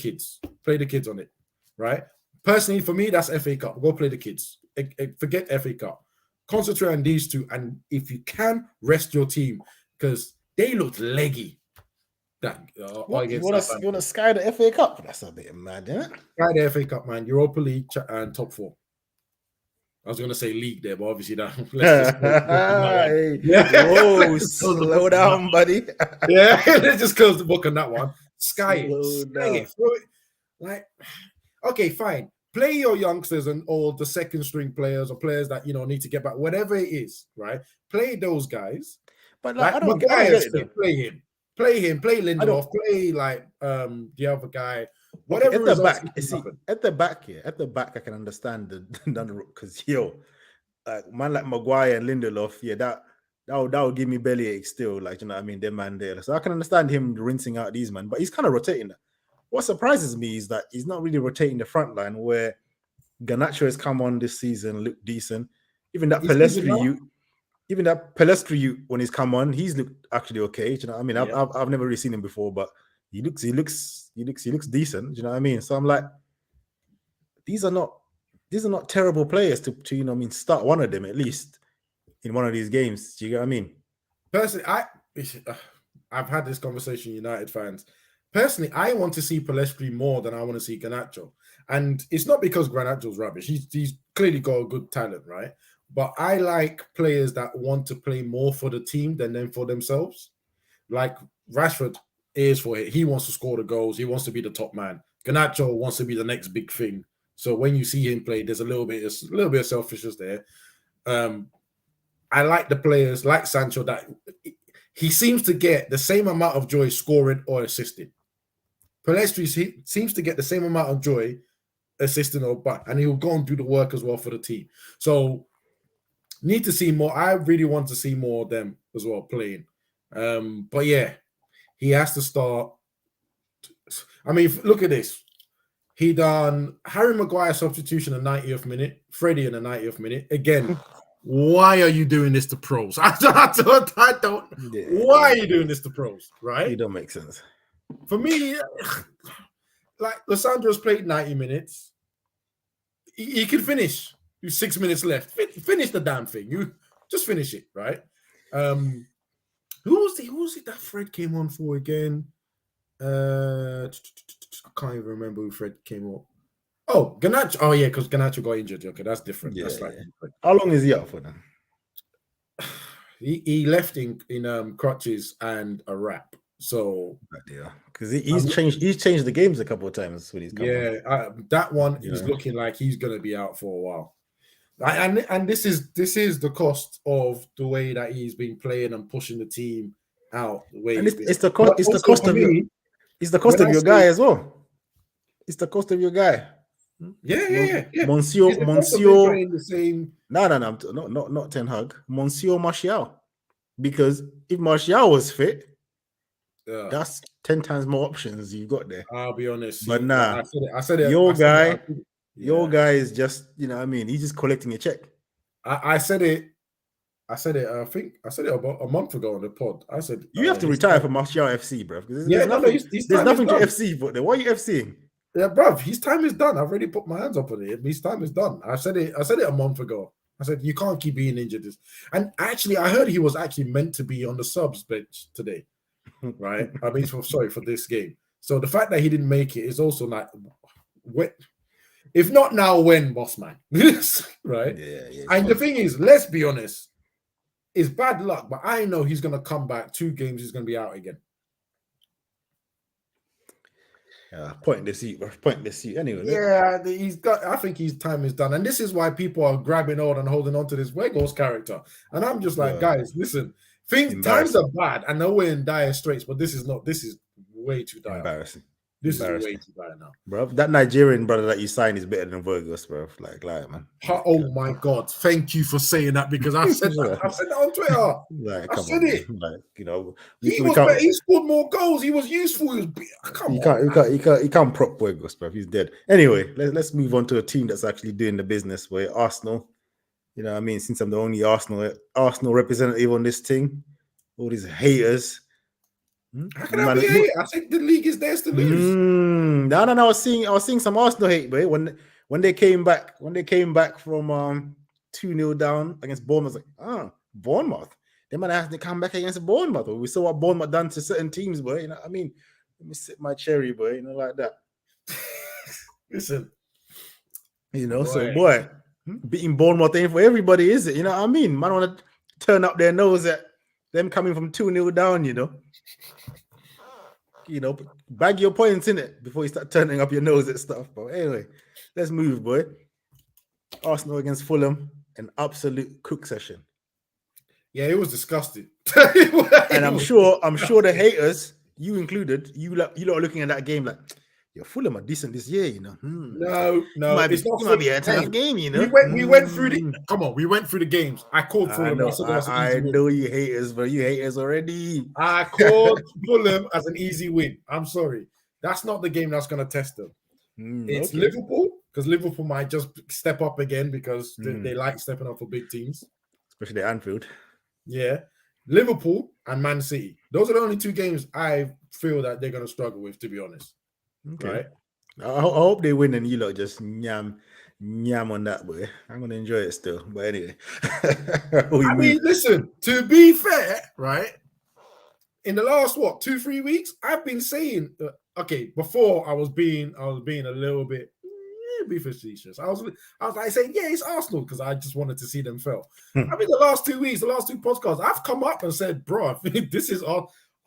kids on it, right? Personally, for me, that's FA Cup. Go play the kids. Forget FA Cup. Concentrate on these two, and if you can, rest your team because they looked leggy. You want to sky the FA Cup? That's a bit mad, isn't it? Sky the FA Cup, man. Europa League and top 4. I was going to say league there, but obviously that. Whoa, slow down, buddy. Yeah, let's just close the book on that one. Sky it. Like, okay, fine. Play your youngsters and all the second string players or players that need to get back, whatever it is, right? Play those guys. But like, I don't get it. Play him. Play Lindelof. Play the other guy. Whatever. Okay, at the back, I can understand the because man like Maguire and Lindelof, that would give me bellyache still. Like, you know what I mean? Them man there. So I can understand him rinsing out these men, but he's kind of rotating that. What surprises me is that he's not really rotating the front line where Garnacho has come on this season, looked decent. Even that Pelestri, when he's come on, he's looked actually okay. You know what I mean? I've never really seen him before, but he looks decent. You know what I mean? So I'm like, these are not terrible players to start one of them at least in one of these games. Do you get what I mean? Personally, I've had this conversation, United fans. Personally, I want to see Pelestri more than I want to see Garnacho. And it's not because Garnacho's rubbish. He's clearly got a good talent, right? But I like players that want to play more for the team than them for themselves. Like Rashford is for it. He wants to score the goals. He wants to be the top man. Garnacho wants to be the next big thing. So when you see him play, there's a little bit of selfishness there. I like the players like Sancho that he seems to get the same amount of joy scoring or assisting. Pelestri seems to get the same amount of joy assisting and he'll go and do the work as well for the team. So need to see more. I really want to see more of them as well playing. But yeah, he has to start. I mean, look at this. He done Harry Maguire substitution in the 90th minute, Freddie in the 90th minute. Again, why are you doing this to pros? I don't. Yeah, why are you doing this to pros? Right? It don't make sense. For me, like Lissandro's played 90 minutes. He can finish. You 6 minutes left. Finish the damn thing. You just finish it, right? Who was it that Fred came on for again? I can't even remember who Fred came on. Oh, Garnacho. Oh yeah, because Garnacho got injured. Okay, that's different. Yeah, that's like how long is he out for then? He left in crutches and a wrap. So because he's changed the games a couple of times when he's come on. That one is looking like he's gonna be out for a while. And this is the cost of the way that he's been playing and pushing the team out. The way it's the cost of your guy as well. It's the cost of your guy. Yeah. Monsieur. The same. No, not Ten Hag. Monsieur Martial. Because if Martial was fit, Yeah. That's 10 times more options you got there. I'll be honest. But See, nah, I said it. your I said guy, it, your guy is just, you know what I mean? He's just collecting a check. I said it. I said it. I think I said it about a month ago on the pod. I said You have to retire from Martial FC, bro. Yeah, no, his there's time is nothing to done. FC, but why are you FCing? Yeah, bruv, his time is done. I've already put my hands up on it. His time is done. I said it a month ago. I said you can't keep being injured. And actually, I heard he was actually meant to be on the subs bench today, right? I mean, sorry for this game. So the fact that he didn't make it is also like, if not now, when, boss man? Right? Yeah. And the thing is, let's be honest, it's bad luck, but I know he's gonna come back. 2 games, he's gonna be out again. Pointless seat. Anyway. Yeah, I think his time is done. And this is why people are grabbing on and holding on to this Weghorst character. And I'm just like, guys, listen, times are bad. I know we're in dire straits, but this is way too dire. Embarrassing. This is way too dire now. Bro, that Nigerian brother that you signed is better than Weghorst, bro. Like, man. Oh my God. Thank you for saying that, because I said that. I said that on Twitter. Like, I said it. Like, you know, he scored more goals. He was useful. You can't prop Weghorst, bro. He's dead. Anyway, let's move on to a team that's actually doing the business, where Arsenal, you know what I mean, since I'm the only Arsenal representative on this thing, all these haters. How can I be hate? I think the league is theirs to lose. No. I was seeing some Arsenal hate, boy. When they came back from 2-0 down against Bournemouth, like, Bournemouth. They might have to come back against Bournemouth. We saw what Bournemouth done to certain teams, boy. You know what I mean? Let me sip my cherry, boy. You know, like that. Listen. You know, boy, beating Bournemouth ain't for everybody, is it? You know what I mean? Man want to turn up their nose at them coming from 2-0 down, you know. You know, bag your points in it before you start turning up your nose at stuff. But anyway, let's move, boy. Arsenal against Fulham, an absolute cook session. Yeah, it was disgusting. And I'm sure the haters, you included, you lot are looking at that game like, Fulham are decent this year, you know. No, it might be a tough game, you know. We went through we went through the games. I called Fulham. I know you haters, but you haters already. I called Fulham as an easy win. I'm sorry. That's not the game that's going to test them. It's okay. Liverpool, because Liverpool might just step up again because they like stepping up for big teams. Especially Anfield. Yeah. Liverpool and Man City. Those are the only 2 games I feel that they're going to struggle with, to be honest. Okay. Right. I hope they win and you lot just nyam on that, boy. I'm gonna enjoy it still. But anyway, listen. To be fair, right? In the last 2-3 weeks, I've been saying, before I was being a little bit facetious. I was like saying, yeah, it's Arsenal, because I just wanted to see them fail. I mean, the last 2 weeks, the last 2 podcasts, I've come up and said, bro, this is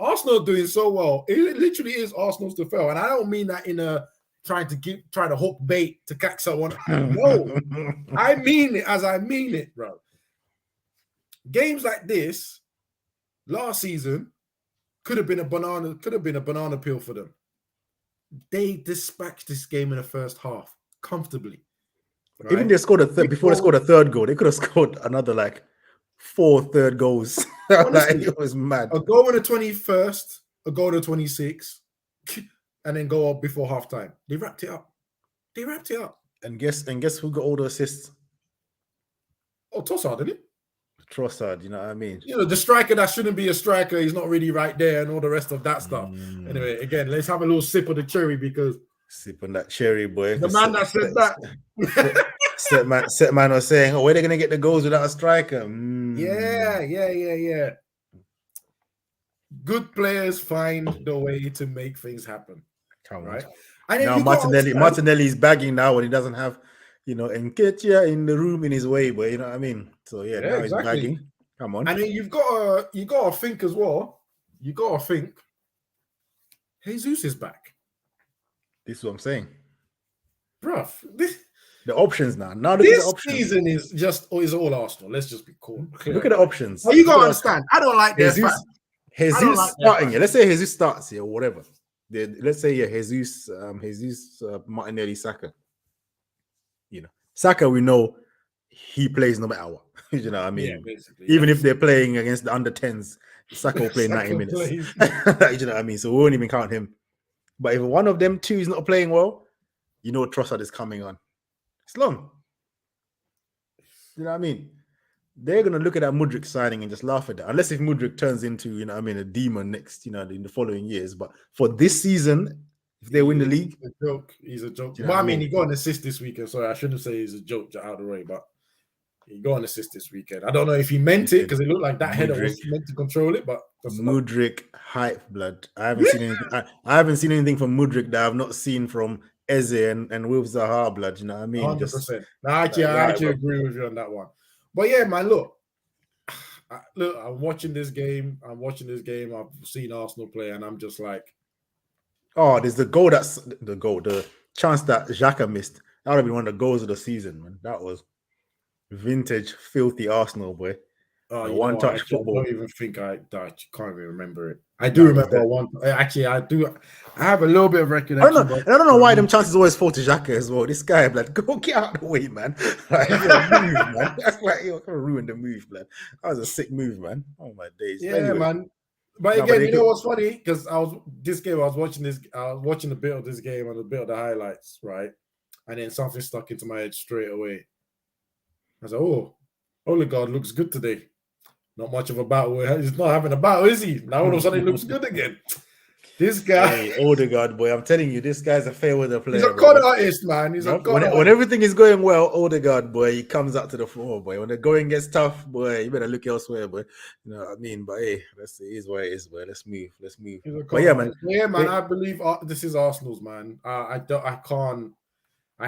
Arsenal doing so well. It literally is Arsenal's to fail. And I don't mean that in a trying to hook bait to catch someone. No, I mean it as I mean it, bro. Games like this last season could have been a banana peel for them. They dispatched this game in the first half comfortably. Right? Even they scored before they scored a third goal, they could have scored another 4 third goals. Honestly, it was mad. A goal in the 21st, a goal in the 26th, and then go up before halftime. They wrapped it up. And guess who got all the assists? Oh, Trossard, didn't it? Trossard, you know what I mean? You know, the striker that shouldn't be a striker, he's not really right there, and all the rest of that stuff. Anyway, again, let's have a little sip of the cherry, because sip on that cherry, boy. The man that said that. Set man was saying, where are they going to get the goals without a striker? Yeah. Good players find the way to make things happen. Right? And now Martinelli's bagging now when he doesn't have, Nketiah in the room in his way, but you know what I mean? So now exactly. He's bagging. Come on. And then you've got to think as well. You got to think Jesus is back. This is what I'm saying. Bruv, the options now. This season is all Arsenal. Let's just be cool. Look at the options. You got to understand. I don't like this. Jesus starting here. Let's say Jesus starts here or whatever. Let's say Jesus Martinelli, Saka. Saka, we know he plays no matter what. You know what I mean? Yeah, basically. Even if they're playing against the under 10s, Saka will play 90 Saka minutes. plays. You know what I mean? So we won't even count him. But if one of them two is not playing well, you know Trossard is coming on. It's long. You know what I mean? They're gonna look at that Mudryk signing and just laugh at that. Unless if Mudryk turns into, you know what I mean, a demon next, you know, in the following years. But for this season, if they win the league, he's a joke. He's a joke. You know But what I I mean, mean? he got an assist this weekend. Sorry, I shouldn't say he's a joke out of the way, but he got an assist this weekend. I don't know if he meant it because it looked like that header was meant to control it, but Mudryk hype blood. I haven't seen anything. I haven't seen anything from Mudryk that I've not seen from Eze and Wilf Zaha blood. You know what I mean? 100%. I actually agree with you on that one. But yeah, man, look, I'm watching this game. I've seen Arsenal play, and I'm just like, oh, there's the goal. The chance that Xhaka missed. That would have been one of the goals of the season, man. That was vintage, filthy Arsenal, boy. One-touch football. I don't even think I can't even remember it. I do remember one. Actually, I do. I have a little bit of recollection. I don't know why them chances always fall to Xhaka as well. This guy, like, go get out of the way, man. Like, move, man. That's like you're gonna ruin the move, man. That was a sick move, man. Oh my days. Yeah, anyway. Man. But again, you know what's funny? Because I was watching a bit of this game and a bit of the highlights, right? And then something stuck into my head straight away. I was like, oh, Odegaard looks good today. Not much of a battle. He's not having a battle, is he? Now all of a sudden he looks good again. This guy. Hey, Odegaard, boy, I'm telling you, this guy's a fair weather player. He's a con artist, man. When everything is going well, Odegaard, boy, he comes out to the floor, boy. When the going gets tough, boy, you better look elsewhere, boy. You know what I mean? But hey, it is what it is, boy. Let's move. But yeah, man. Yeah, man. I believe this is Arsenal's, man. I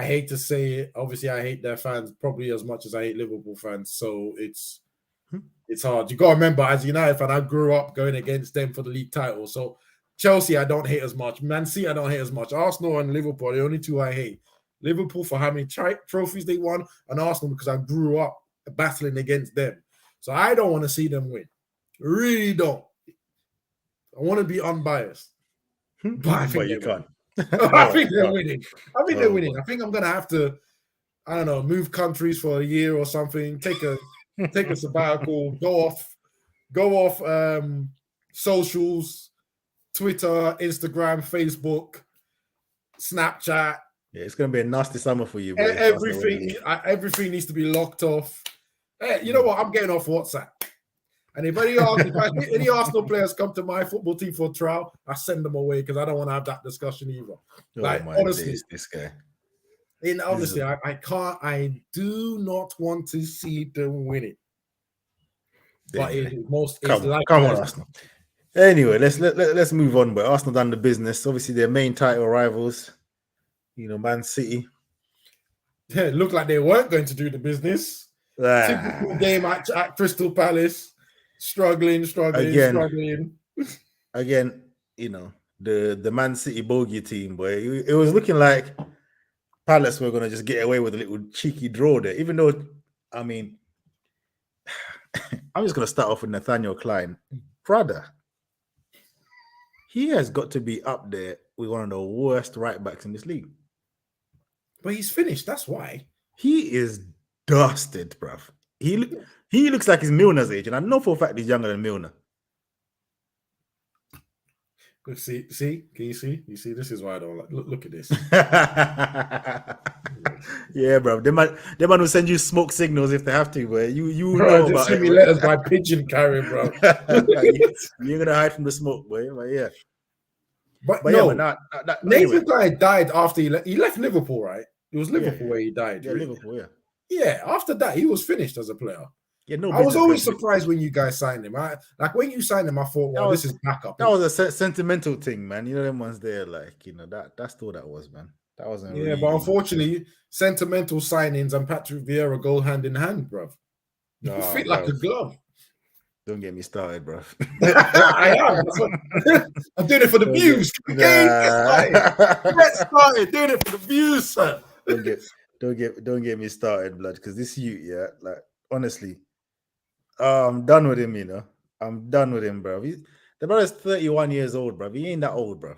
hate to say it. Obviously, I hate their fans probably as much as I hate Liverpool fans. So it's hard. You got to remember, as a United fan, I grew up going against them for the league title. So Chelsea, I don't hate as much. Man City, I don't hate as much. Arsenal and Liverpool are the only two I hate. Liverpool for how many trophies they won, and Arsenal because I grew up battling against them. So I don't want to see them win. Really don't. I want to be unbiased. But I think you can't. I think they're winning. They're winning. I think I'm going to have to, I don't know, move countries for a year or something, take a sabbatical, go off socials, Twitter, Instagram, Facebook, Snapchat. Yeah, it's going to be a nasty summer for you. Boy. Everything needs to be locked off. Hey, you know what? I'm getting off WhatsApp. And if any Arsenal players come to my football team for a trial, I send them away because I don't want to have that discussion either. Honestly, this guy. Honestly, I can't. I do not want to see them win it. But come on, Arsenal. Anyway, let's move on. But Arsenal done the business. Obviously, their main title rivals, you know, Man City. Yeah, it looked like they weren't going to do the business. Typical game at Crystal Palace. Struggling. Again, you know, the Man City bogey team, boy. It was looking like Palace were going to just get away with a little cheeky draw there. Even though, I mean, I'm just going to start off with Nathaniel Klein. Brother, he has got to be up there with one of the worst right backs in this league. But he's finished, that's why. He is dusted, bruv. He looks like he's Milner's age, and I know for a fact he's younger than Milner. See, can you see? You see, this is why I don't like. Look at this. Yeah, bro. They man will send you smoke signals if they have to, but you know about send me letters by pigeon carrier, bro. You're gonna hide from the smoke, boy. But yeah. But no, Nathan Klein died after he left Liverpool, right? It was Liverpool where he died. Yeah, Liverpool, yeah. Yeah, after that, he was finished as a player. Yeah, I was always surprised when you guys signed him. Like when you signed him, I thought, well, this is backup. That was a sentimental thing, man. You know, them ones there, like, you know, that's all that was, man. That wasn't. Yeah, but unfortunately, sentimental signings and Patrick Vieira go hand in hand, bro. You fit like a glove. Don't get me started, bro. I am. I'm doing it for the views. Get started. Doing it for the views, sir. Don't get me started, blood. Because this yeah, like honestly, I'm done with him. You know, I'm done with him, bro. The brother's 31 years old, bro. He ain't that old, bro.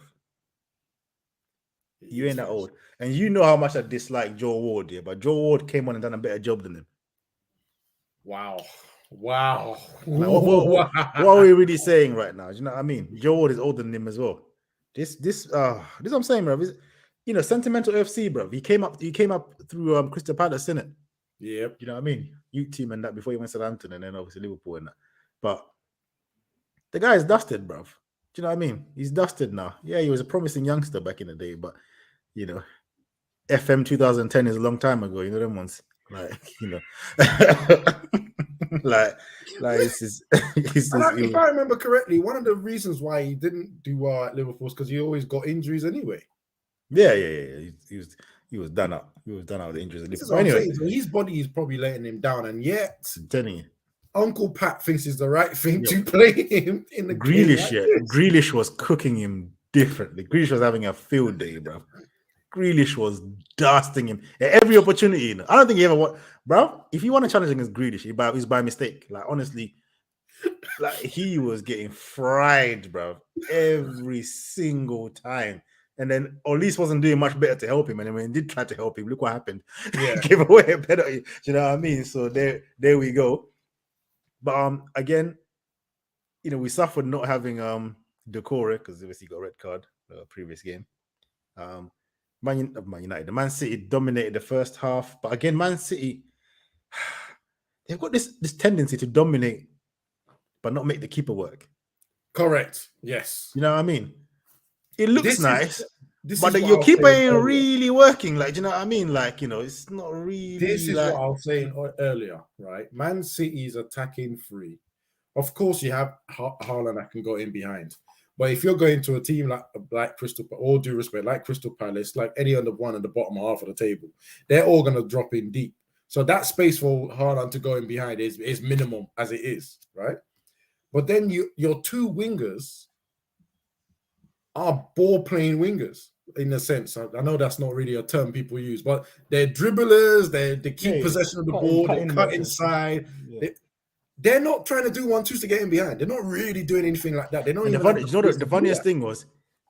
You ain't that old, and you know how much I dislike Joe Ward, yeah. But Joe Ward came on and done a better job than him. Wow. Wow. Like, what are we really saying right now? Do you know what I mean? Joe Ward is older than him as well. This is what I'm saying, bro. Sentimental FC, bro. He came up through Crystal Palace, innit? Yep. You know what I mean? Youth team and that before he went to Southampton and then obviously Liverpool and that. But the guy is dusted, bro. Do you know what I mean? He's dusted now. Yeah, he was a promising youngster back in the day, but FM 2010 is a long time ago. You know them ones, like like if I remember correctly, one of the reasons why he didn't do well at Liverpool is because he always got injuries anyway. Yeah. He was done up. He was done out with injuries. This is what I'm saying. So his body is probably letting him down, and yet Uncle Pat thinks it's the right thing to play him in the Grealish. game. Grealish was cooking him differently. Grealish was having a field day, bro. Grealish was dusting him at every opportunity. I don't think he ever want, bro. If you want to challenge against Grealish, it's by mistake. Like honestly, like he was getting fried, bro, every single time. And then Olise wasn't doing much better to help him. And then when he did try to help him, look what happened. Yeah, gave away a penalty. Do you know what I mean? So there we go. But again, we suffered not having Decore because obviously he got a red card previous game. Man United, the Man City dominated the first half, but again, Man City, they've got this tendency to dominate, but not make the keeper work. Correct. Yes. You know what I mean? It looks nice, but your keeper ain't really working. Like, do you know what I mean? Like, it's not really. This is what I was saying earlier, right? Man City's attacking free. Of course, you have Haaland that can go in behind. But if you're going to a team like Crystal, all due respect, like Crystal Palace, like any other one at the bottom half of the table, they're all going to drop in deep. So that space for Haaland to go in behind is minimum as it is, right? But then your two wingers are ball-playing wingers in a sense. I know that's not really a term people use, but they're dribblers, they keep possession of the ball, they cut inside. Yeah. They're not trying to do 1-2s to get in behind. They're not really doing anything like that. They don't. The funniest thing was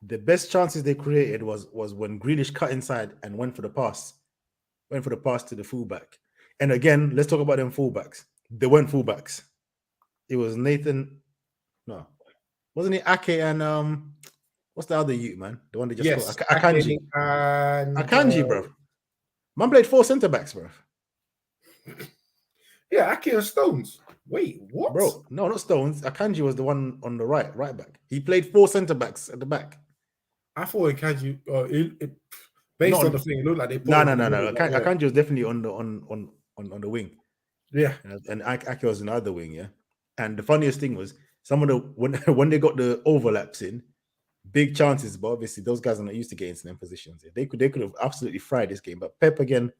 the best chances they created was when Grealish cut inside and went for the pass to the fullback. And again, let's talk about them fullbacks. They weren't fullbacks. It was Nathan. No, wasn't it Ake and what's the other youth, man? The one they just scored. Akanji. Akanji, bro. Man played 4 centre backs, bro. Yeah, Ake and Stones. Wait, what? Bro, no, not Stones. Akanji was the one on the right back. He played 4 centre backs at the back. I thought Akanji, based on the thing, it looked like they put. No. Akanji was definitely on the wing. Yeah, and Ake was in the other wing. Yeah, and the funniest thing was when they got the overlaps in, big chances, but obviously those guys are not used to getting to them positions. They could have absolutely fried this game, but Pep again.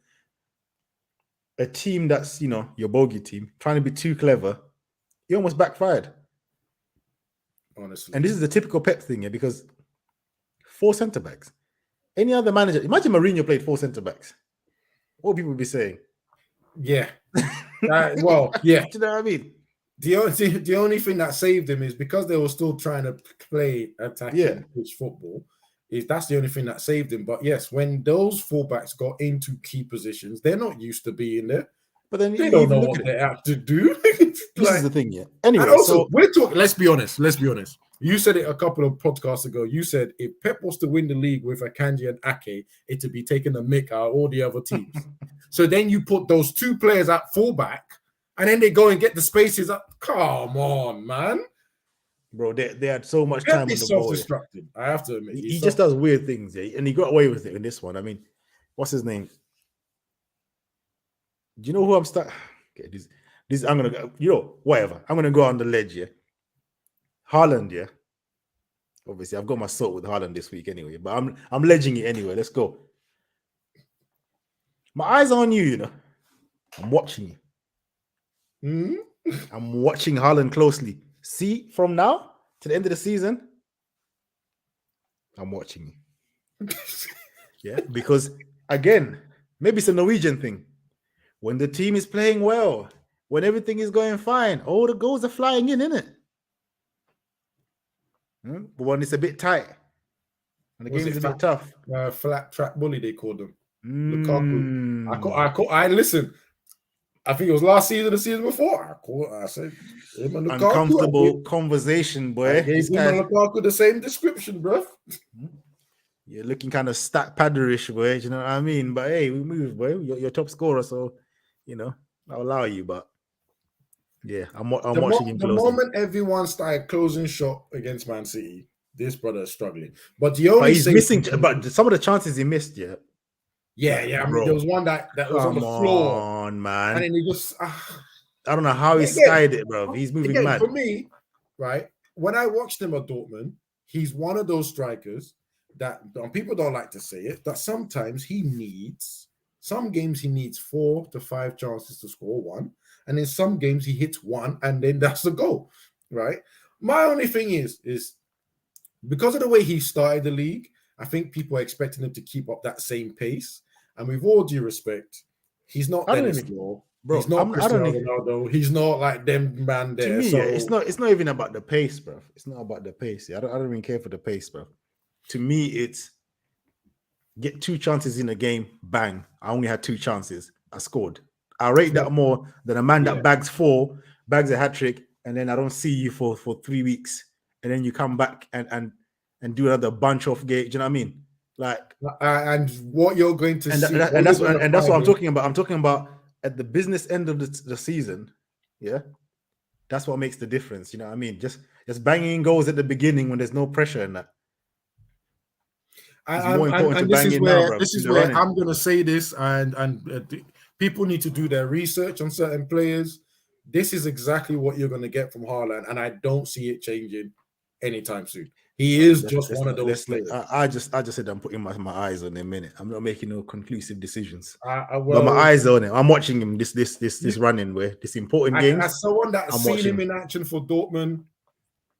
A team that's, your bogey team, trying to be too clever, he almost backfired. Honestly. And this is the typical Pep thing, because 4 centre-backs. Any other manager, imagine Mourinho played 4 centre-backs. What would people be saying? Yeah. Well, yeah. Do you know what I mean? The only thing that saved him is because they were still trying to play attacking pitch football. That's the only thing that saved him. But yes, when those fullbacks got into key positions, they're not used to being there. But then they don't know what they have to do. This is the thing, yeah. Anyway, also, we're talking. Let's be honest. You said it a couple of podcasts ago. You said if Pep was to win the league with Akanji and Ake, it'd be taking a mick out of all the other teams. So then you put those 2 players at fullback, and then they go and get the spaces up. Come on, man. Bro, they had so much time on the ball. Self-destructive, I have to admit. He just does weird things, yeah, and he got away with it in this one. I mean, what's his name? Do you know who I'm starting? Okay, this I'm gonna go. Whatever. I'm gonna go on the ledge, yeah. Haaland, yeah. Obviously, I've got my salt with Haaland this week anyway, but I'm ledging it anyway. Let's go. My eyes are on you, I'm watching you. I'm watching Haaland closely. See, from now to the end of the season, I'm watching you. Yeah, because again, maybe it's a Norwegian thing. When the team is playing well, when everything is going fine, all the goals are flying in, innit? But when it's a bit tight, and the game is a bit tough. Flat track bully, they called them. Lukaku. I listen. I think it was last season, the season before. I said him and Lukaku. Uncomfortable conversation, boy. I gave him and Lukaku the same description, bro. You're looking kind of stat padderish, boy. You know what I mean? But hey, we move, boy. You're top scorer, so you know I'll allow you. But yeah, I'm watching him the closely. moment everyone started closing shot against Man City, this brother is struggling. But the only he's missing. But some of the chances he missed, yeah. Yeah. I mean, there was one that was on the floor, man. and then he just. I don't know how he skied it, bro. He's moving mad. For me, right? When I watched him at Dortmund, he's one of those strikers that people don't like to say it, that sometimes some games he needs 4 to 5 chances to score one, and in some games he hits one, and then that's the goal, right? My only thing is because of the way he started the league, I think people are expecting him to keep up that same pace, and with all due respect, he's not Dennis Law. Bro, he's not Cristiano Ronaldo. He's not like them man there. To me, so it's not even about the pace, bro. It's not about the pace. I don't even care for the pace, bro. To me, it's get 2 chances in a game, bang. I only had 2 chances. I scored. I rate that more than a man that bags a hat trick, and then I don't see you for 3 weeks, and then you come back and do another bunch of games. Do you know what I mean? Like, and what you're going to see, that's what I'm talking about. I'm talking about at the business end of the season, yeah. That's what makes the difference. You know what I mean? Just banging goals at the beginning when there's no pressure in that. It's more important to bang in now, bro. This is where I'm going to say this, and people need to do their research on certain players. This is exactly what you're going to get from Haaland, and I don't see it changing anytime soon. He is just one of those players. I just said I'm putting my eyes on him a minute. I'm not making no conclusive decisions. Well, but my eyes on him. I'm watching him this running where this important games. As someone that's seen him in action for Dortmund,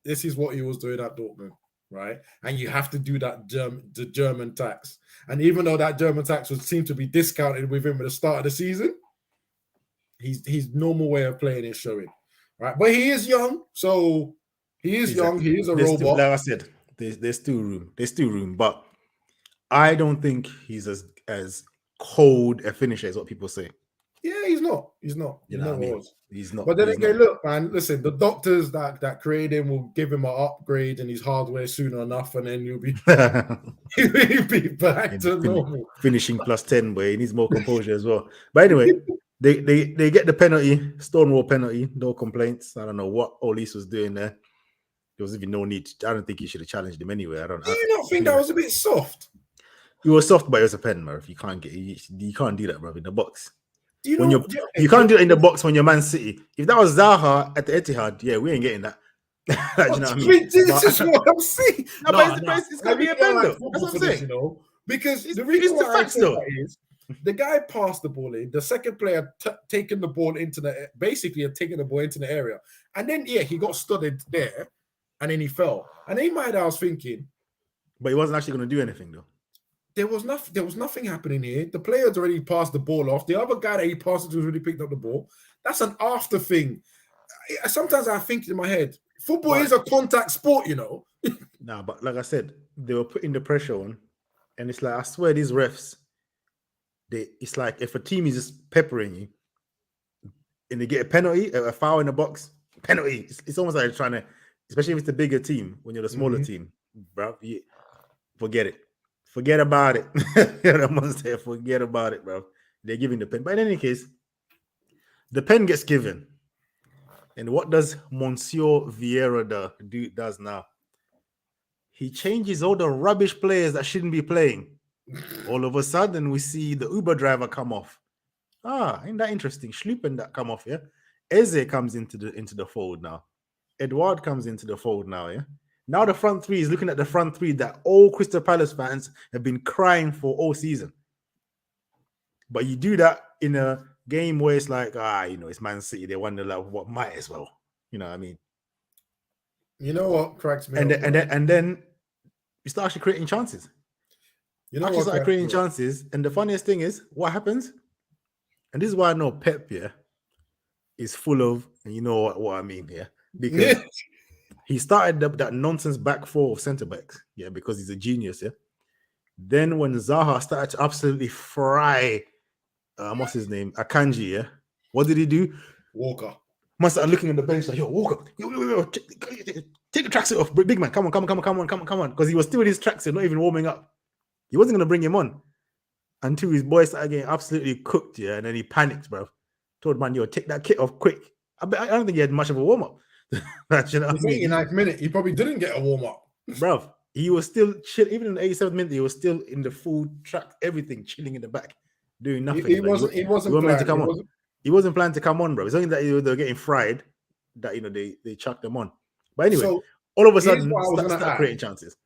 this is what he was doing at Dortmund, right? And you have to do that the German tax. And even though that German tax would seem to be discounted with him at the start of the season, his normal way of playing is showing, right? But he is young, so. He is young. He is a robot. Like I said, there's still room. There's still room, but I don't think he's as cold a finisher as what people say. Yeah, he's not. He's not. You know what I mean? He's not. But then again, look, man. Listen, the doctors that create him will give him an upgrade in his hardware soon enough, and then you'll be he'll be back to normal. Finishing +10, but he needs more composure as well. But anyway. They get the penalty, Stonewall penalty, no complaints. I don't know what Olise was doing there. There was even no need. I don't think he should have challenged him anyway. Do you not think that was a bit soft? It was soft, but it was a pen, man. If you can't do that, bro, in the box. You can't do it in the box when you're Man City. If that was Zaha at the Etihad, yeah, we ain't getting that. Do you know what I mean? This is what I'm saying. It's gonna be a pen, though. That's what I'm saying. Because the reason why I say that is the guy passed the ball in. The second player taking the ball into taking the ball into the area, and then he got studded there, and then he fell. And in my head, I was thinking, but he wasn't actually going to do anything though. There was nothing happening here. The player's already passed the ball off. The other guy that he passed it to has already picked up the ball. That's an after thing. Sometimes I think in my head, football is a contact sport, you know. Nah, but like I said, they were putting the pressure on, and it's like I swear these refs. It's like if a team is just peppering you and they get a penalty, a foul in the box, penalty. It's almost like trying to, especially if it's a bigger team, when you're the smaller team, bro. Forget it. Forget about it. Forget about it, bro. They're giving the pen. But in any case, the pen gets given. And what does Monsieur Vieira does now? He changes all the rubbish players that shouldn't be playing. All of a sudden, we see the Uber driver come off. Ain't that interesting? Schlupen that come off, yeah? Eze comes into the fold now. Edouard comes into the fold now, yeah? Now the front three is looking at the front three that all Crystal Palace fans have been crying for all season. But you do that in a game where it's like, it's Man City. They wonder like what might as well. You know what I mean? You know what cracks me up? And then you start actually creating chances. You know, actually start creating chances. And the funniest thing is, what happens? And this is why I know Pep, is full of, and you know what I mean, because he started that nonsense back four of centre backs, because he's a genius, Then when Zaha started to absolutely fry, what's his name, Akanji, What did he do? Walker. Man started looking at the bench like, yo, Walker, yo, take the tracksuit off, big man, come on, because he was still in his tracksuit, not even warming up. He wasn't gonna bring him on until his boy started getting absolutely cooked, yeah, and then he panicked, bro. Told man, yo, take that kit off quick. I don't think he had much of a warm up. You know what I mean? 89th minute, he probably didn't get a warm up, bro. He was still chill. Even in the 87th minute, he was still in the full track, everything chilling in the back, doing nothing. He wasn't meant to come on. He wasn't planning to come on, bro. It's only that they were getting fried that they chucked them on. But anyway, so, all of a sudden, start creating chances.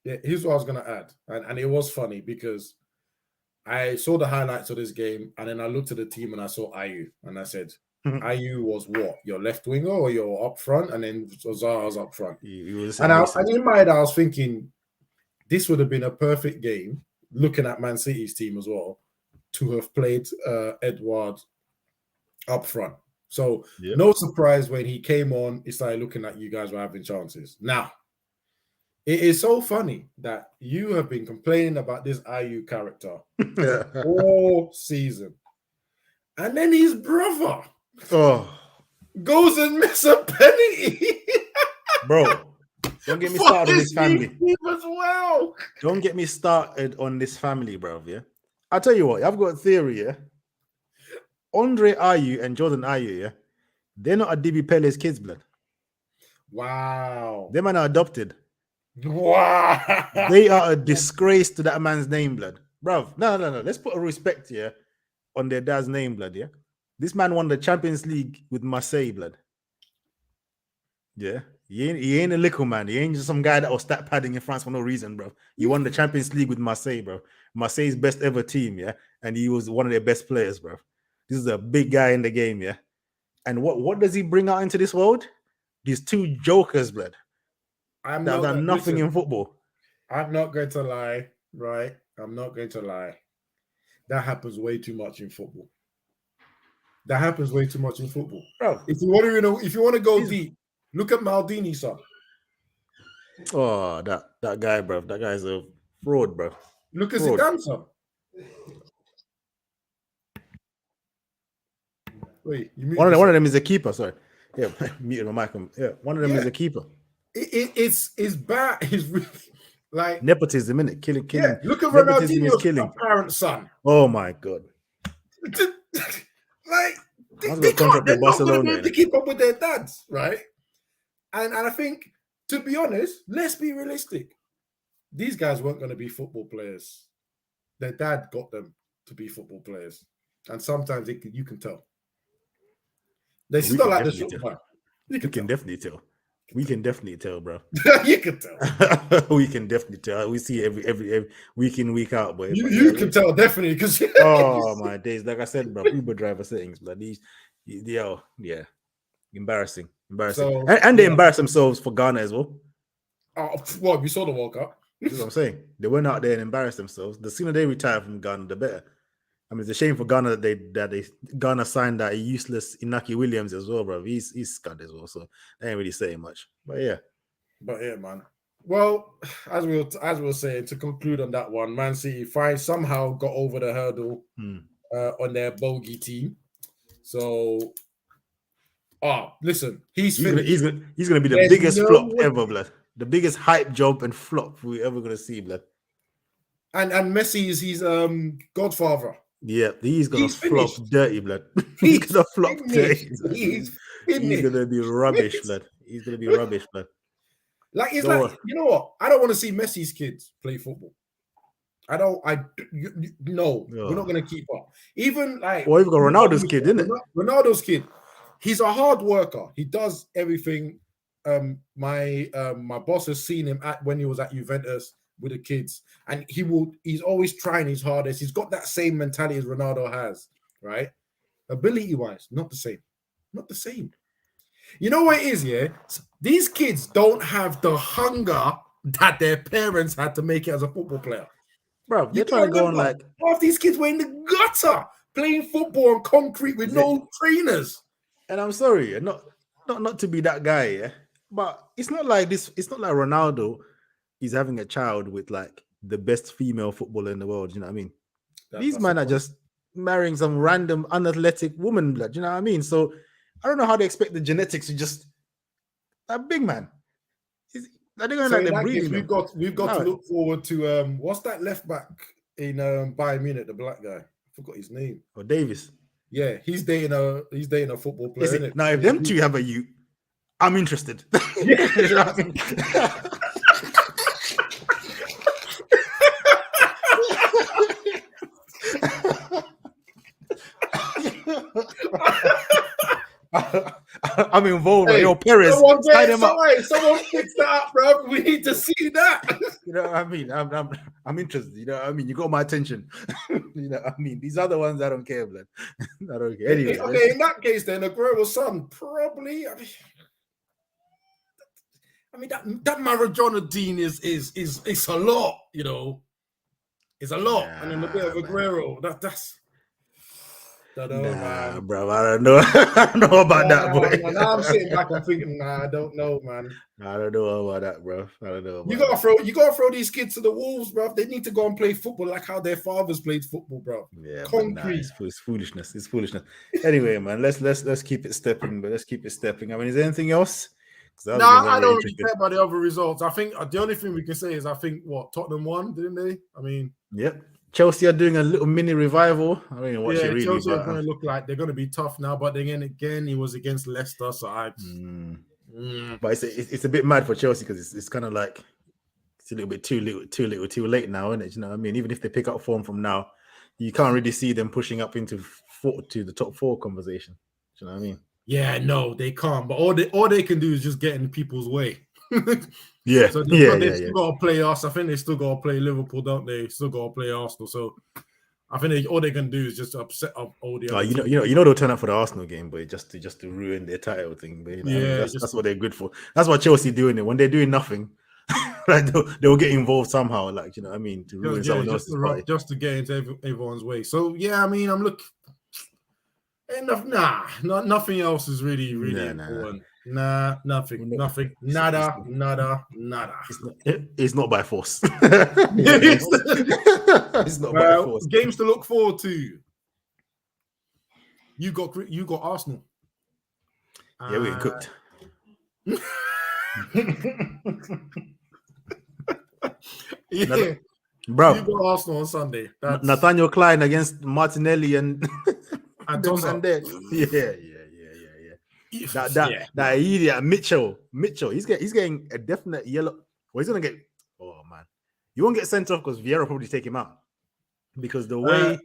Yeah, here's what I was gonna add, and it was funny because I saw the highlights of this game, and then I looked at the team and I saw Ayew, and I said, Ayew was what? Your left winger or your up front? And then Zaha was up front. And in my head, I was thinking, this would have been a perfect game, looking at Man City's team as well, to have played Edouard up front. So no surprise when he came on, he started looking like you guys were having chances. Now, it is so funny that you have been complaining about this Ayew character all season. And then his brother goes and miss a penalty. Bro, don't get me started on this family. As well. Don't get me started on this family, bro. Yeah. I'll tell you what, I've got a theory, yeah. Andre Ayew and Jordan Ayew, yeah, they're not Adibi Pele's kids, blood. Wow. Them man are adopted. Wow. They are a disgrace to that man's name, blood. Bruv, no. Let's put a respect here on their dad's name, blood, yeah? This man won the Champions League with Marseille, blood. Yeah? He ain't a little man. He ain't just some guy that was stat padding in France for no reason, bro. He won the Champions League with Marseille, bro. Marseille's best ever team, yeah? And he was one of their best players, bro. This is a big guy in the game, yeah? And what does he bring out into this world? These two jokers, blood. That done nothing in football. I'm not going to lie, right? I'm not going to lie. That happens way too much in football. That happens way too much in football. Bro, if you want to go deep, look at Maldini's son. Oh, that guy, bro. That guy's a fraud, bro. Look at Zidane's son. Wait, one of them is a keeper. Sorry, yeah, muted my mic. Yeah, one of them is a keeper. It's bad. It's really like nepotism, innit? Killing. Yeah, look at Ronaldinho's apparent son. Oh my god! Like they can't. They're not going to be able to keep up with their dads, right? And I think, to be honest, let's be realistic. These guys weren't going to be football players. Their dad got them to be football players, and sometimes you can tell. They still like the shot. You can definitely tell. We can definitely tell, bro. You can tell. We can definitely tell. We see every week in, week out, boy. You can tell definitely because. Oh my days! Like I said, bro, Uber driver settings, but yeah, embarrassing. So, and they embarrass themselves for Ghana as well. Oh, well, we saw the World Cup. That's what I'm saying. They went out there and embarrassed themselves. The sooner they retire from Ghana, the better. I mean, it's a shame for Ghana that Ghana signed that useless Inaki Williams as well, bro. He's scud as well, so they ain't really saying much. But yeah, man. Well, as we were saying, to conclude on that one, Man City somehow got over the hurdle on their bogey team. So, listen, he's gonna be the biggest flop ever, blood. The biggest hype job and flop we're ever gonna see, blood. And Messi is his godfather. Yeah, he's gonna flop dirty, blood. He's gonna flop dirty. He's gonna be rubbish, blood. He's gonna be rubbish, blood. Like it's like, you know what? I don't want to see Messi's kids play football. No, we're not gonna keep up. Even like, well, you've got Ronaldo's kid, isn't it? Ronaldo's kid. He's a hard worker. He does everything. My boss has seen him when he was at Juventus with the kids, and he's always trying his hardest. He's got that same mentality as Ronaldo has, right? Ability wise, not the same. You know what it is, yeah? These kids don't have the hunger that their parents had to make it as a football player. Bro, they're trying to go on like half these kids were in the gutter playing football on concrete with no trainers. And I'm sorry, not to be that guy, yeah. But it's not like this. It's not like Ronaldo is having a child with like the best female footballer in the world. You know what I mean? These men are just marrying some random unathletic woman, blood. You know what I mean? So I don't know how they expect the genetics to just a big man. They're going So like in they're that case, breeding we've them. got to look forward to what's that left back in Bayern Munich, the black guy? I forgot his name. Or Davis. Yeah, he's dating a football player, Is isn't it? it? Now, if them two have a youth, I'm interested. Yeah. You know what I mean? I'm involved. Hey, Yo, Perez, someone sign him up. someone fix that up, bro. We need to see that. You know what I mean? I'm interested. You know what I mean? You got my attention. You know what I mean? These other ones, I don't care, blood. I don't care. Anyway, Okay, in that case, then Aguero's son probably. I mean that Maradona Dean is it's a lot, you know. It's a lot, and then a bit of Aguero. That's. Don't know, man. Bro, I don't know. I don't know about that, boy. Now I'm sitting back and thinking, I don't know, man. I don't know about that, bro. I don't know. You gotta throw these kids to the wolves, bro. They need to go and play football like how their fathers played football, bro. Yeah, concrete. It's foolishness. It's foolishness. Anyway, man, let's keep it stepping. But let's keep it stepping. I mean, is there anything else? No, I don't really care about the other results. I think the only thing we can say is Tottenham won, didn't they? I mean, yep. Chelsea are doing a little mini revival. I don't even watch it really. Chelsea are going to look like they're going to be tough now, but then again, it was against Leicester, so But it's a bit mad for Chelsea because it's kind of like it's a little bit too late now, isn't it? You know what I mean? Even if they pick up form from now, you can't really see them pushing up into the top 4 conversation. Do you know what I mean? Yeah, no, they can't. But all they can do is just get in people's way. Yeah. So they still got to play us. I think they still got to play Liverpool, don't they? Still got to play Arsenal. So I think all they can do is just upset up all the other you know they'll turn up for the Arsenal game, but just to ruin their title thing. But that's what they're good for. That's what Chelsea doing it when they're doing nothing. Like they'll get involved somehow. Like, you know what I mean, to ruin someone else's party. Just to get into everyone's way. So yeah, I mean, I'm looking. Nothing else is really important. Nothing. Nada. It's not by force. It's not by force. Games to look forward to. You got Arsenal. Yeah, we cooked. Yeah, bro. You got Arsenal on Sunday. Nathaniel Klein against Martinelli and Tosa. Yeah. That idiot Mitchell. He's getting a definite yellow. Well, he's gonna get. Oh man, you won't get sent off because Vieira probably take him out because the way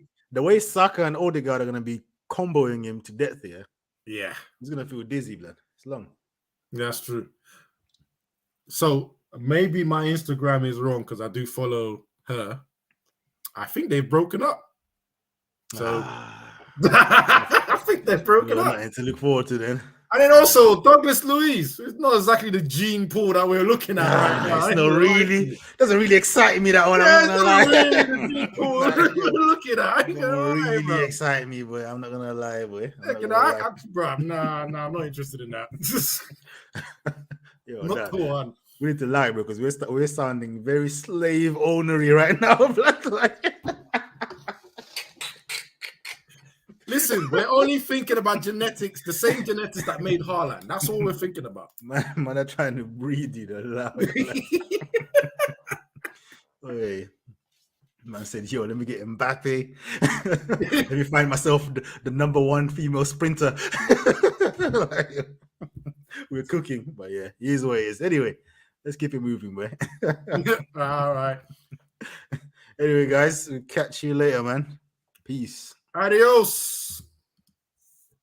Saka and Odegaard are gonna be comboing him to death here. Yeah, he's gonna feel dizzy, blood. It's long. That's true. So maybe my Instagram is wrong because I do follow her. I think they've broken up. So I think they've broken up. Nothing to look forward to then. And then also Douglas Luiz. It's not exactly the gene pool that we're looking at right now. It's not really. Doesn't really excite me that one. Yeah, I'm not gonna lie. really the gene pool we're looking at. Really excite me, boy. I'm not gonna lie, boy. I'm not interested in that. Not the one. We need to lie, bro, because we're sounding very slave ownery right now. Listen, we're only thinking about genetics, the same genetics that made Haaland. That's all we're thinking about. Man, are trying to breed you. Hey, man said, yo, let me get Mbappe. Let me find myself the number 1 female sprinter. We're cooking, but yeah, here's what it is. Anyway, let's keep it moving, man. All right. Anyway, guys, we'll catch you later, man. Peace. Adios.